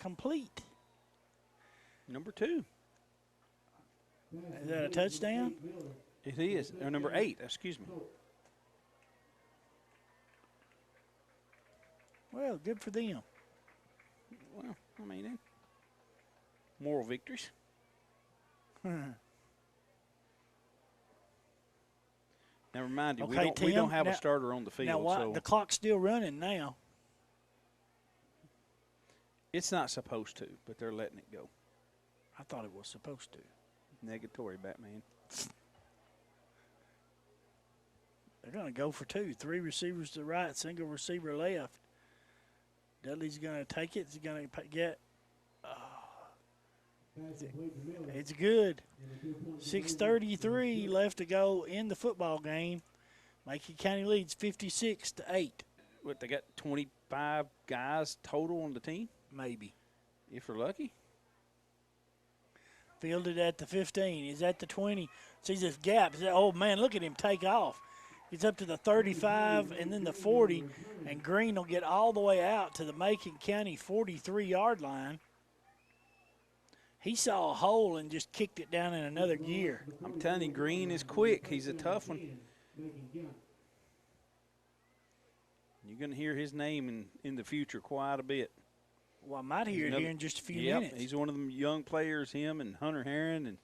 [SPEAKER 1] complete.
[SPEAKER 2] Number 2.
[SPEAKER 1] Is that a touchdown?
[SPEAKER 2] It is. Or number 8, excuse me.
[SPEAKER 1] Well, good for them.
[SPEAKER 2] Well, I mean, moral victories. Now, remind you,
[SPEAKER 1] Okay,
[SPEAKER 2] we don't
[SPEAKER 1] Tim,
[SPEAKER 2] have
[SPEAKER 1] now-
[SPEAKER 2] a starter on the field.
[SPEAKER 1] Now,
[SPEAKER 2] So
[SPEAKER 1] the clock's still running now.
[SPEAKER 2] it's not supposed to, but they're letting it go.
[SPEAKER 1] I thought it was supposed to.
[SPEAKER 2] Negatory, Batman.
[SPEAKER 1] They're going to go for 2. 3 receivers to the right, single receiver left. Dudley's going to take it. He's going to get. It's good. 6:33 left to go in the football game. Macon County leads 56-8.
[SPEAKER 2] What, they got 25 guys total on the team?
[SPEAKER 1] Maybe.
[SPEAKER 2] If we're lucky.
[SPEAKER 1] Fielded at the 15. He's at the 20. Sees this gap. Oh, man, look at him take off. Gets up to the 35 and then the 40, and Green will get all the way out to the Macon County 43-yard line. He saw a hole and just kicked it down in another gear.
[SPEAKER 2] I'm telling you, Green is quick. He's a tough one. You're going to hear his name in the future quite a bit.
[SPEAKER 1] Well, I might hear it here in just a few minutes.
[SPEAKER 2] He's one of them young players, him and Hunter Herron and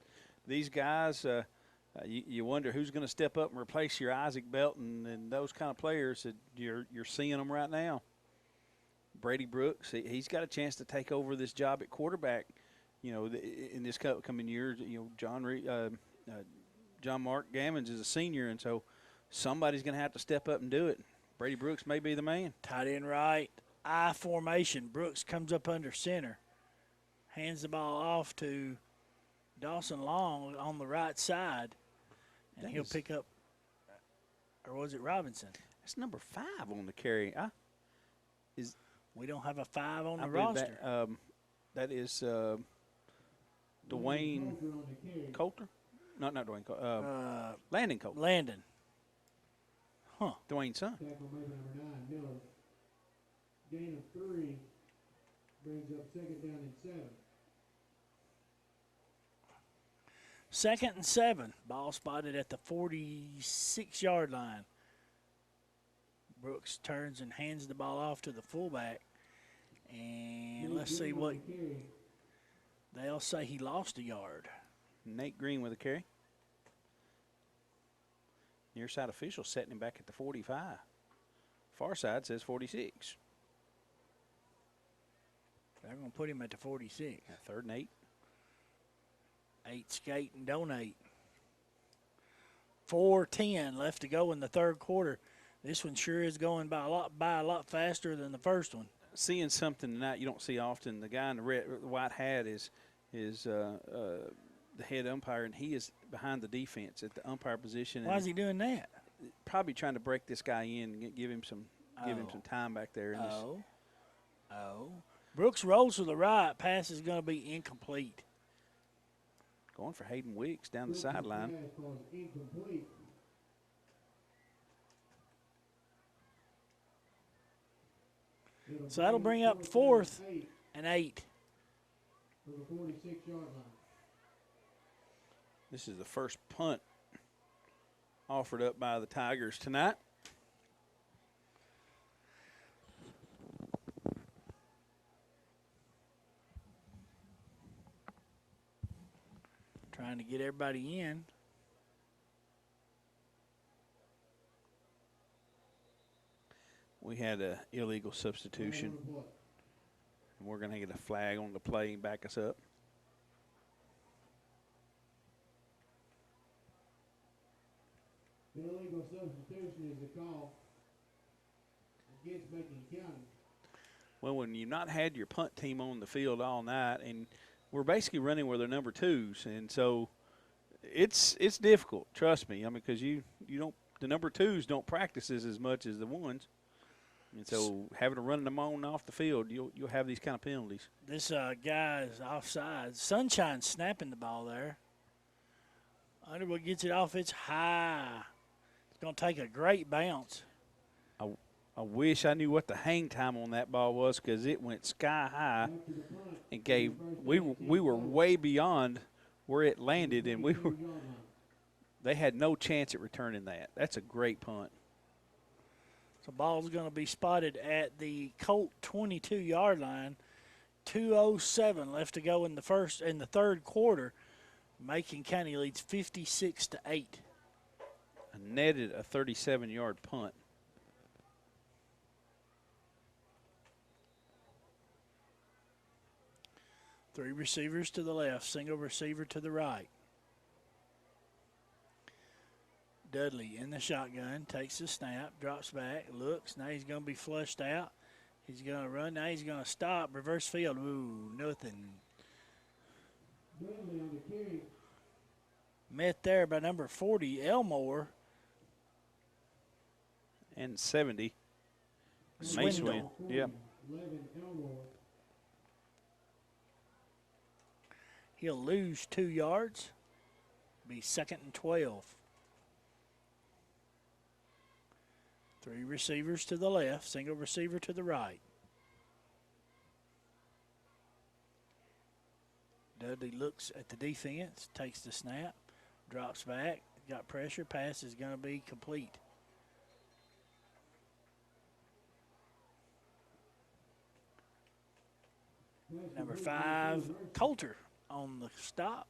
[SPEAKER 2] these guys. You wonder who's going to step up and replace your Isaac Belton and those kind of players that you're seeing them right now. Brady Brooks, he's got a chance to take over this job at quarterback. You know, in this coming year, you know, John Mark Gammons is a senior, and so somebody's going to have to step up and do it. Brady Brooks may be the man.
[SPEAKER 1] Tight end right, I formation. Brooks comes up under center, hands the ball off to Dawson Long on the right side, and he'll pick up, or was it Robinson?
[SPEAKER 2] That's number 5 on the carry.
[SPEAKER 1] We don't have a 5 on the roster.
[SPEAKER 2] That is Dwayne Coulter? Not Dwayne Coulter. Landon Coulter.
[SPEAKER 1] Landon. Huh.
[SPEAKER 2] Dwayne's son.
[SPEAKER 3] Tackle maybe number 9, Miller. Gain of 3 brings up 2nd down and 7.
[SPEAKER 1] 2nd and 7. Ball spotted at the 46-yard line. Brooks turns and hands the ball off to the fullback. And let's see what they'll say. He lost a yard.
[SPEAKER 2] Nate Green with a carry. Near side official setting him back at the 45. Far side says 46.
[SPEAKER 1] They're going to put him at the 46.
[SPEAKER 2] 3rd and 8.
[SPEAKER 1] 8 skate and donate. 4:10 left to go in the third quarter. This one sure is going by a lot faster than the first one.
[SPEAKER 2] Seeing something tonight you don't see often. The guy in the white hat is the head umpire, and he is behind the defense at the umpire position.
[SPEAKER 1] Why is he doing that?
[SPEAKER 2] Probably trying to break this guy in and give him some time back there. In this.
[SPEAKER 1] Brooks rolls to the right. Pass is going to be incomplete.
[SPEAKER 2] Going for Hayden Weeks down the sideline.
[SPEAKER 3] Incomplete.
[SPEAKER 1] So that'll bring up 4th and 8.
[SPEAKER 3] For the 46-yard line.
[SPEAKER 2] This is the first punt offered up by the Tigers tonight.
[SPEAKER 1] Trying to get everybody in.
[SPEAKER 2] We had an illegal substitution. And we're going to get a flag on the play and back us up.
[SPEAKER 3] The illegal substitution is a call against Macon County.
[SPEAKER 2] Well, when you've not had your punt team on the field all night, and we're basically running with our number 2s, and so it's difficult. Trust me. I mean, because you don't, the number 2s don't practice as much as the 1s. And so having to run them on off the field, you'll have these kind of penalties.
[SPEAKER 1] This guy is offside. Sunshine snapping the ball there. Underwood gets it off. It's high. It's going to take a great bounce.
[SPEAKER 2] I wish I knew what the hang time on that ball was, because it went sky high and gave. We were way beyond where it landed, and they had no chance at returning that. That's a great punt.
[SPEAKER 1] So ball's going to be spotted at the Colt 22-yard line. 2:07 left to go in the third quarter. Macon County leads 56-8.
[SPEAKER 2] Netted a 37-yard punt.
[SPEAKER 1] Three receivers to the left, single receiver to the right. Dudley in the shotgun, takes the snap, drops back, looks. Now he's going to be flushed out. He's going to run. Now he's going to stop. Reverse field. Ooh, nothing.
[SPEAKER 3] Dudley on the carry.
[SPEAKER 1] Met there by number 40, Elmore.
[SPEAKER 2] And 70.
[SPEAKER 1] Swindle.
[SPEAKER 2] Yep.
[SPEAKER 3] 11 Elmore.
[SPEAKER 1] He'll lose 2 yards. Be 2nd and 12. Three receivers to the left, single receiver to the right. Dudley looks at the defense, takes the snap, drops back, got pressure, pass is going to be complete. Number 5, Coulter on the stop.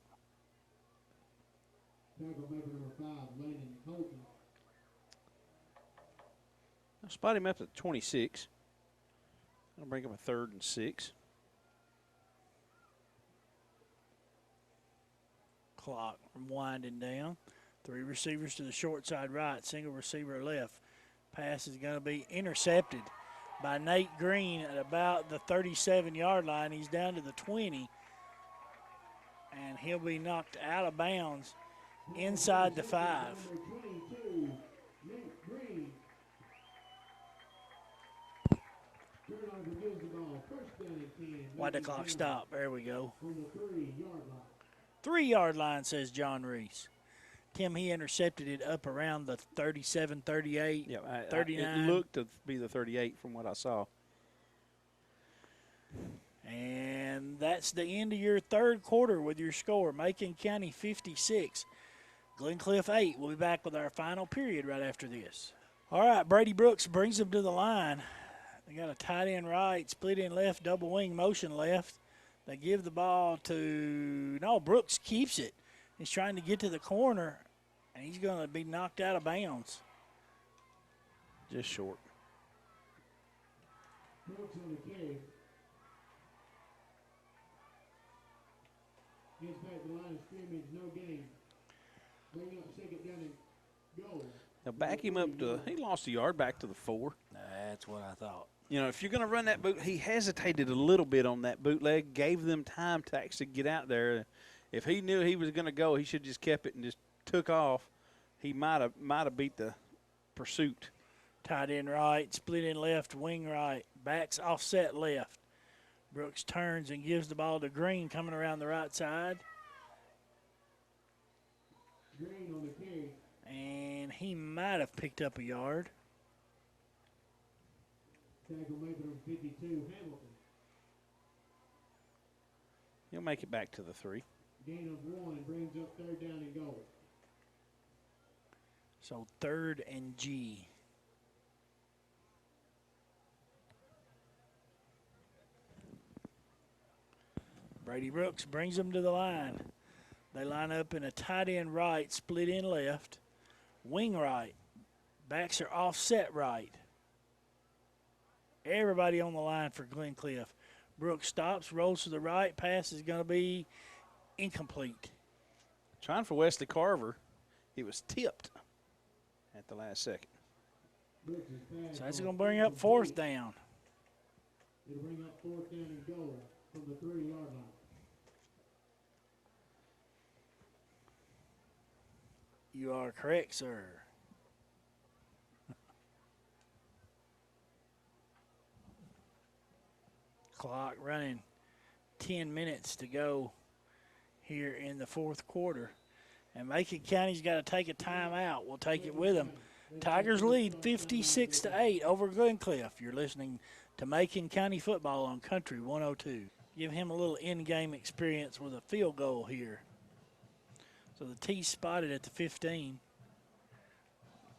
[SPEAKER 3] Tackle maker number 5, Landon Colton.
[SPEAKER 2] I'll spot him up at 26. I'll bring him a 3rd and 6.
[SPEAKER 1] Clock winding down. Three receivers to the short side right, single receiver left. Pass is going to be intercepted by Nate Green at about the 37-yard line. He's down to the 20, and he'll be knocked out of bounds inside the 5.
[SPEAKER 3] Number 22, Nate Green. Turnover gives the ball. First down and 10.
[SPEAKER 1] Why'd the clock stop? There we go.
[SPEAKER 3] On the 3-yard line.
[SPEAKER 1] 3-yard line, says John Reese. Tim, he intercepted it up around the 37, 38,
[SPEAKER 2] Yeah,
[SPEAKER 1] 39.
[SPEAKER 2] It looked to be the 38 from what I saw.
[SPEAKER 1] And that's the end of your third quarter with your score. Macon County 56, Glencliff 8. We'll be back with our final period right after this. All right, Brady Brooks brings them to the line. They got a tight end right, split in left, double wing motion left. They give the ball to, no, Brooks keeps it. He's trying to get to the corner, and he's going to be knocked out of bounds.
[SPEAKER 2] Just short.
[SPEAKER 3] Brooks on the carry. Gets back to the line of scrimmage, no gain. Bring up 2nd down and goal.
[SPEAKER 2] Now back him up to, he lost a yard back to the 4.
[SPEAKER 1] That's what I thought.
[SPEAKER 2] You know, if you're going to run that boot, he hesitated a little bit on that bootleg, gave them time to actually get out there. If he knew he was going to go, he should have just kept it and just took off. He might have beat the pursuit.
[SPEAKER 1] Tight end right, split in left, wing right, backs offset left. Brooks turns and gives the ball to Green coming around the right side.
[SPEAKER 3] Green on the carry.
[SPEAKER 1] And he might have picked up a yard.
[SPEAKER 3] Tackle made from 52, Hamilton.
[SPEAKER 2] He'll make it back to the 3.
[SPEAKER 3] Gain of 1 brings up 3rd down and goal.
[SPEAKER 1] So 3rd and G. Brady Brooks brings them to the line. They line up in a tight end right, split in left, wing right. Backs are offset right. Everybody on the line for Glencliff. Brooks stops, rolls to the right. Pass is going to be incomplete.
[SPEAKER 2] Trying for Wesley Carver. It was tipped at the last second.
[SPEAKER 1] So that's going to bring up 4th down.
[SPEAKER 3] It'll bring up 4th down and goal from the 3-yard line.
[SPEAKER 1] You are correct, sir. Clock running, 10 minutes to go here in the 4th quarter. And Macon County's got to take a timeout. We'll take it with them. Tigers lead 56-8 over Glencliff. You're listening to Macon County football on Country 102. Give him a little in-game experience with a field goal here. So the T's spotted at the 15.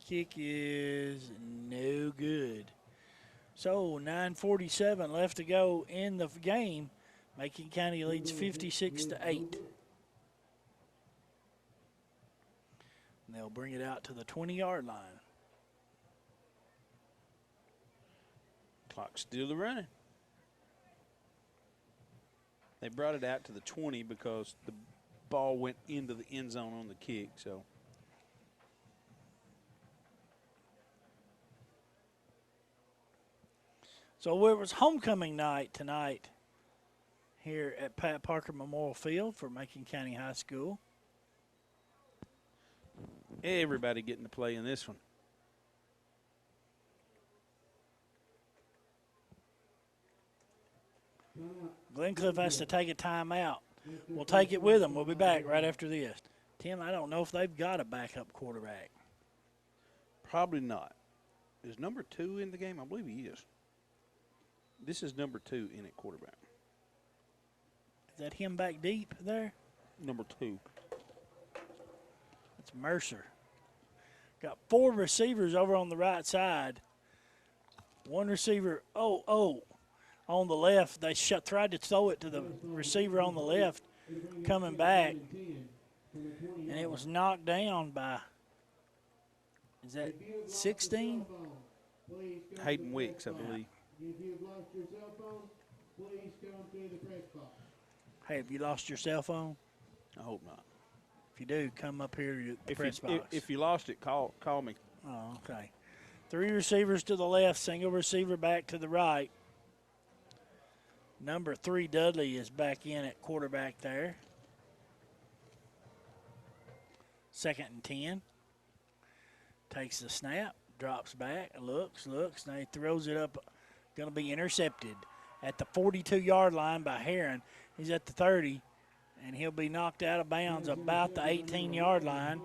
[SPEAKER 1] Kick is no good. So 9:47 left to go in the game. Macon County leads 56-8. And they'll bring it out to the 20-yard line.
[SPEAKER 2] Clock still running. They brought it out to the 20 because the ball went into the end zone on the kick.
[SPEAKER 1] So it was homecoming night tonight here at Pat Parker Memorial Field for Macon County High School.
[SPEAKER 2] Everybody getting to play in this one.
[SPEAKER 1] Glencliff has to take a timeout. We'll take it with them. We'll be back right after this. Tim, I don't know if they've got a backup quarterback.
[SPEAKER 2] Probably not. Is number 2 in the game? I believe he is. This is number 2 in at quarterback.
[SPEAKER 1] Is that him back deep there?
[SPEAKER 2] Number 2.
[SPEAKER 1] It's Mercer. Got 4 receivers over on the right side. One receiver, on the left. They tried to throw it to the receiver on the left, coming back, and it was knocked down by, is that 16?
[SPEAKER 2] Hayden Wicks, I believe.
[SPEAKER 3] If you've lost your cell phone, please come to the press box.
[SPEAKER 1] Hey, have you lost your cell phone?
[SPEAKER 2] I hope not.
[SPEAKER 1] If you do, come up here to the press box.
[SPEAKER 2] If you lost it, call me.
[SPEAKER 1] Oh, okay. 3 receivers to the left, single receiver back to the right. Number 3, Dudley, is back in at quarterback there. 2nd and 10. Takes the snap, drops back, looks, now he throws it up. Going to be intercepted at the 42-yard line by Heron. He's at the 30, and he'll be knocked out of bounds about the 18-yard line.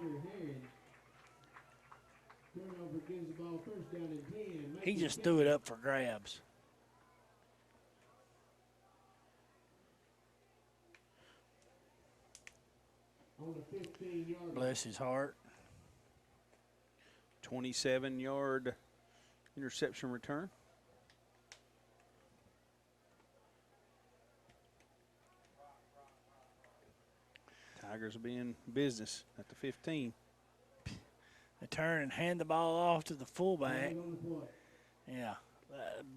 [SPEAKER 1] He just threw it up for grabs. Bless his heart.
[SPEAKER 2] 27-yard interception return. Tigers will be in business at the 15.
[SPEAKER 1] They turn and hand the ball off to the fullback. Yeah.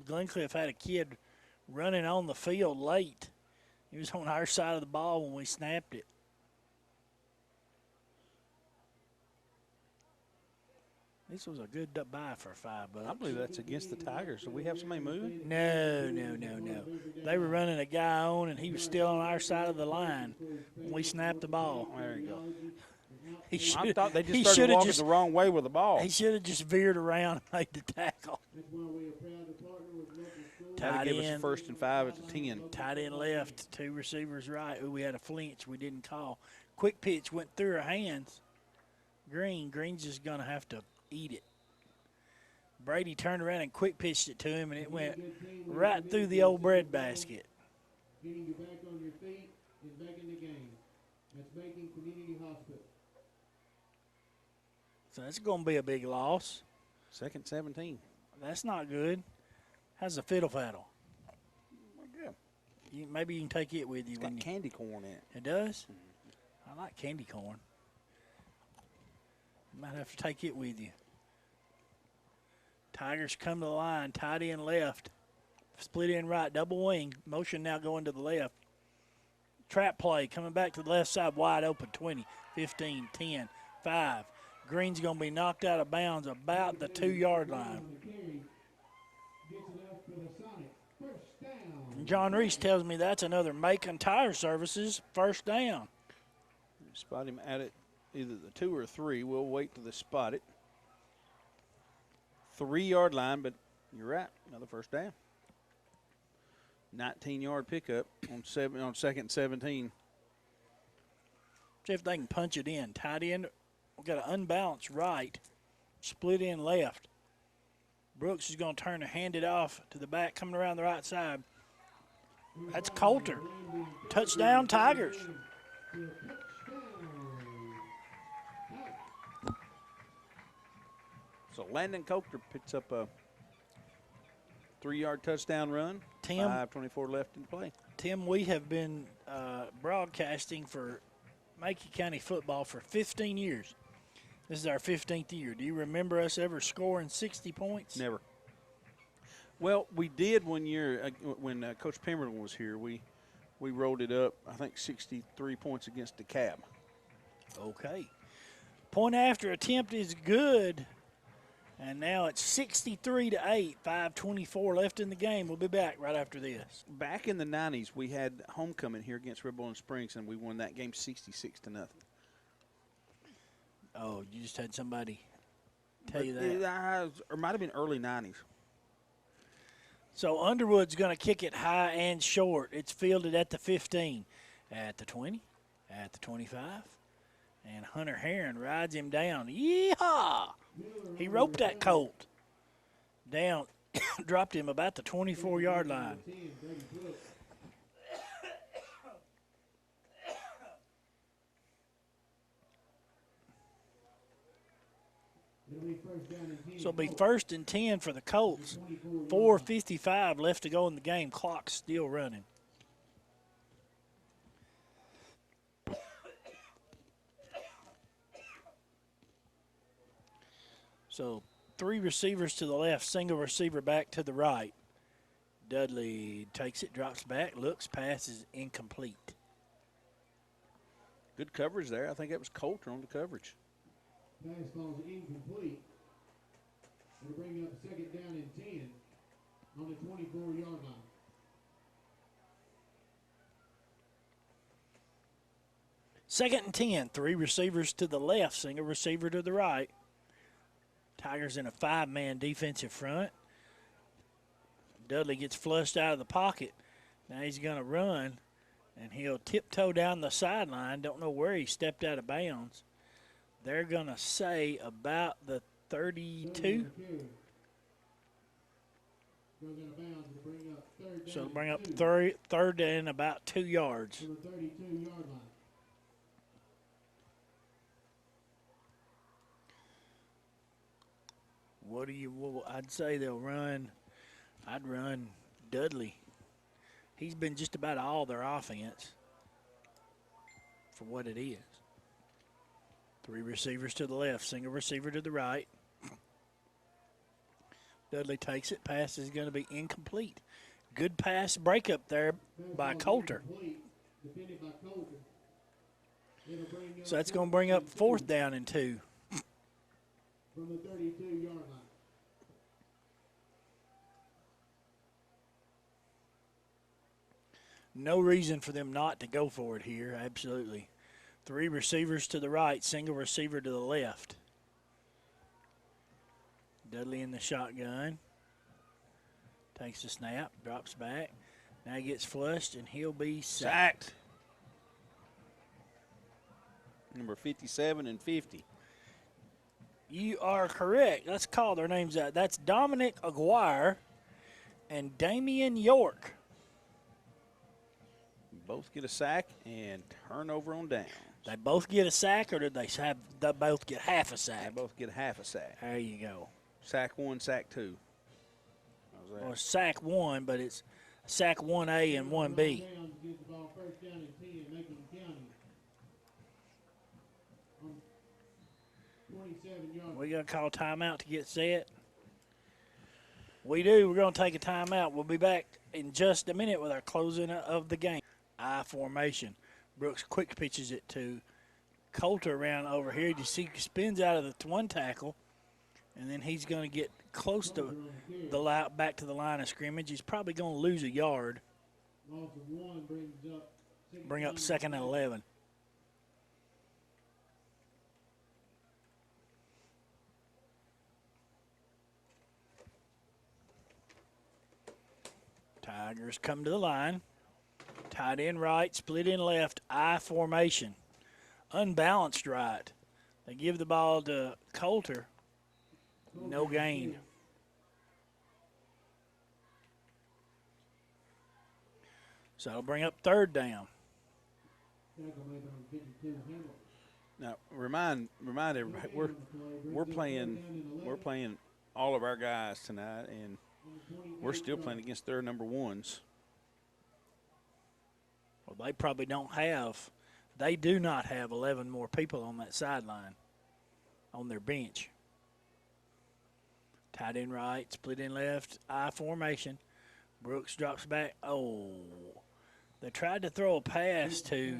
[SPEAKER 1] Glencliff had a kid running on the field late. He was on our side of the ball when we snapped it. This was a good buy for $5.
[SPEAKER 2] I believe that's against the Tigers. Do we have somebody moving?
[SPEAKER 1] No. They were running a guy on, and he was still on our side of the line when we snapped the ball.
[SPEAKER 2] There you go.
[SPEAKER 1] I
[SPEAKER 2] thought they just started walking the wrong way with the ball.
[SPEAKER 1] He should have just veered around and made the tackle.
[SPEAKER 2] Tight end. Give us a 1st and 5 at the 10.
[SPEAKER 1] Tight end left, 2 receivers right. Ooh, we had a flinch we didn't call. Quick pitch went through her hands. Green's just going to have to eat it. Brady turned around and quick pitched it to him, and it went right through the old bread basket.
[SPEAKER 3] Getting you back on your feet and back in the game. That's Macon Community Hospital.
[SPEAKER 1] So that's going to be a big loss.
[SPEAKER 2] 2nd 17.
[SPEAKER 1] That's not good. How's the fiddle faddle?
[SPEAKER 2] Yeah.
[SPEAKER 1] Maybe you can take it with you.
[SPEAKER 2] It's got candy corn in it.
[SPEAKER 1] It does? I like candy corn. You might have to take it with you. Tigers come to the line, tight end left. Split in right, double wing. Motion now going to the left. Trap play coming back to the left side, wide open, 20, 15, 10, 5. Green's going to be knocked out of bounds about the 2-yard line. John Reese tells me that's another Macon Tire Services first down.
[SPEAKER 2] Spot him at it, either the 2 or 3. We'll wait till they spot it. 3-yard line, but you're right, another first down. 19-yard pickup on 2nd and 17.
[SPEAKER 1] See if they can punch it in. Tight end, we've got an unbalanced right, split in left. Brooks is going to turn and hand it off to the back, coming around the right side. That's Coulter. Touchdown, Tigers.
[SPEAKER 2] So Landon Coulter picks up a 3-yard touchdown run. 5:24 left in play.
[SPEAKER 1] Tim, we have been broadcasting for Macon County football for 15 years. This is our 15th year. Do you remember us ever scoring 60 points?
[SPEAKER 2] Never. Well, we did one year when Coach Pemberton was here. We rolled it up, I think, 63 points against DeKalb.
[SPEAKER 1] Okay. Point after attempt is good. And now it's 63-8, 5:24 left in the game. We'll be back right after this.
[SPEAKER 2] Back in the 90s, we had homecoming here against Red Bull Springs, and we won that game 66-0.
[SPEAKER 1] Oh, you just had somebody tell you that?
[SPEAKER 2] Or might have been early 90s.
[SPEAKER 1] So Underwood's going to kick it high and short. It's fielded at the 15, at the 20, at the 25. And Hunter Heron rides him down. Yeehaw! He roped that colt down, dropped him about the 24-yard line. So it'll be 1st and 10 for the Colts. 4:55 left to go in the game. Clock's still running. So 3 receivers to the left, single receiver back to the right. Dudley takes it, drops back, looks, passes incomplete.
[SPEAKER 2] Good coverage there. I think that was Coulter on the coverage.
[SPEAKER 3] Pass ball's incomplete. It'll bring up 2nd down and 10 on the 24-yard line.
[SPEAKER 1] Second and 10, 3 receivers to the left, single receiver to the right. Tigers in a 5-man defensive front. Dudley gets flushed out of the pocket. Now he's going to run, and he'll tiptoe down the sideline. Don't know where he stepped out of bounds. They're going to say about the 32. So it'll bring up third and about 2 yards.
[SPEAKER 3] To the 32-yard line.
[SPEAKER 1] I'd say they'll run. I'd run Dudley. He's been just about all their offense for what it is. 3 receivers to the left, single receiver to the right. Dudley takes it. Pass is going to be incomplete. Good pass breakup there by Coulter. So that's going to bring up 4th down and 2.
[SPEAKER 3] from the 32-yard line.
[SPEAKER 1] No reason for them not to go for it here, absolutely. 3 receivers to the right, single receiver to the left. Dudley in the shotgun. Takes the snap, drops back. Now he gets flushed, and he'll be sacked.
[SPEAKER 2] Number 57 and 50.
[SPEAKER 1] You are correct. Let's call their names out. That's Dominic Aguirre and Damian York.
[SPEAKER 2] Both get a sack and turnover on downs.
[SPEAKER 1] They both get a sack, or did they both get half a
[SPEAKER 2] They
[SPEAKER 1] sack?
[SPEAKER 2] both get half a sack.
[SPEAKER 1] There you go.
[SPEAKER 2] Sack 1, sack 2. How's that?
[SPEAKER 1] Or sack 1, but it's sack 1A and 1B.
[SPEAKER 3] Downs gets the ball first down and 10, Macon County. On 27 yards.
[SPEAKER 1] We going to call timeout to get set? We do. We're going to take a timeout. We'll be back in just a minute with our closing of the game. I formation. Brooks quick pitches it to Coulter around over here. You see, he spins out of the one tackle, and then he's going to get close to the back to the line of scrimmage. He's probably going to lose a yard.
[SPEAKER 3] Loss of 1
[SPEAKER 1] Bring up second and 11. Tigers come to the line. Tight end right, split in left, I formation. Unbalanced right. They give the ball to Coulter. No gain. So it'll bring up third down.
[SPEAKER 2] Now, remind everybody, we're playing all of our guys tonight, and we're still playing against their number 1s.
[SPEAKER 1] Well, they probably don't have. They do not have 11 more people on that sideline on their bench. Tight end right, split in left, I formation. Brooks drops back. Oh, they tried to throw a pass to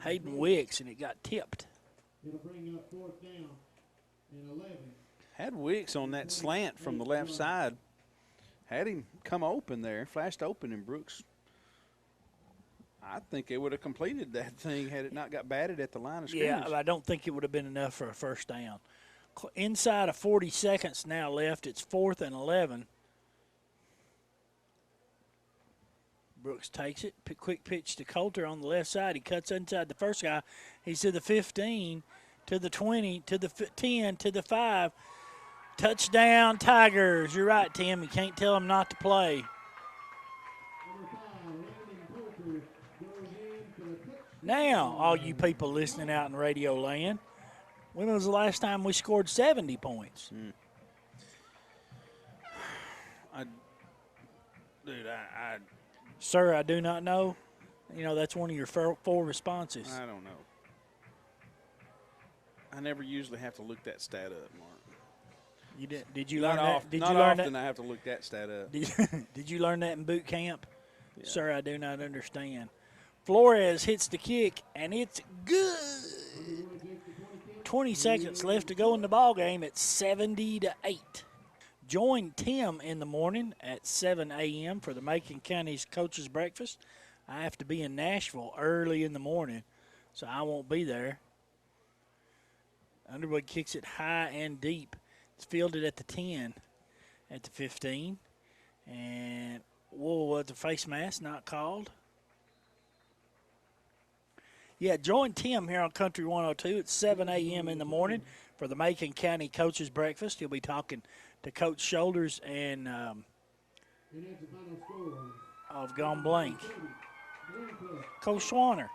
[SPEAKER 1] Hayden Wicks, and it got tipped.
[SPEAKER 3] It'll bring up 4th down and 11.
[SPEAKER 2] Had Wicks on that slant from the left side. Had him come open there, flashed open, and Brooks, I think they would have completed that thing had it not got batted at the line of scrimmage.
[SPEAKER 1] Yeah, but I don't think it would have been enough for a first down. Inside of 40 seconds now left. It's 4th and 11. Brooks takes it. Quick pitch to Coulter on the left side. He cuts inside the first guy. He's to the 15, to the 20, to the 10, to the 5. Touchdown, Tigers. You're right, Tim. You can't tell them not to play. Now, all you people listening out in radio land, when was the last time we scored 70 points? Sir, I do not know. You know, that's one of your 4 responses.
[SPEAKER 2] I don't know. I never usually have to look that stat up, Mark.
[SPEAKER 1] You did you learn
[SPEAKER 2] Not
[SPEAKER 1] that?
[SPEAKER 2] often,
[SPEAKER 1] Did
[SPEAKER 2] not
[SPEAKER 1] you learn
[SPEAKER 2] often
[SPEAKER 1] that?
[SPEAKER 2] I have to look that stat up.
[SPEAKER 1] Did you learn that in boot camp?
[SPEAKER 2] Yeah.
[SPEAKER 1] Sir, I do not understand. Flores hits the kick, and it's good. 20 seconds left to go in the ball game. It's 70-8. Join Tim in the morning at 7 a.m. for the Macon County's Coaches Breakfast. I have to be in Nashville early in the morning, so I won't be there. Underwood kicks it high and deep. It's fielded at the 10, at the 15. And, whoa, the face mask not called. Yeah, join Tim here on Country 102 at 7 a.m. in the morning for the Macon County Coaches Breakfast. He'll be talking to Coach Shoulders and of Gone Blank. Coach Schwanner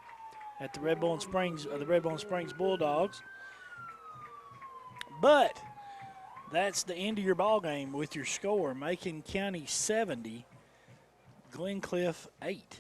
[SPEAKER 1] at the Red Bone Springs Bulldogs. But that's the end of your ball game with your score. Macon County 70, Glencliff 8.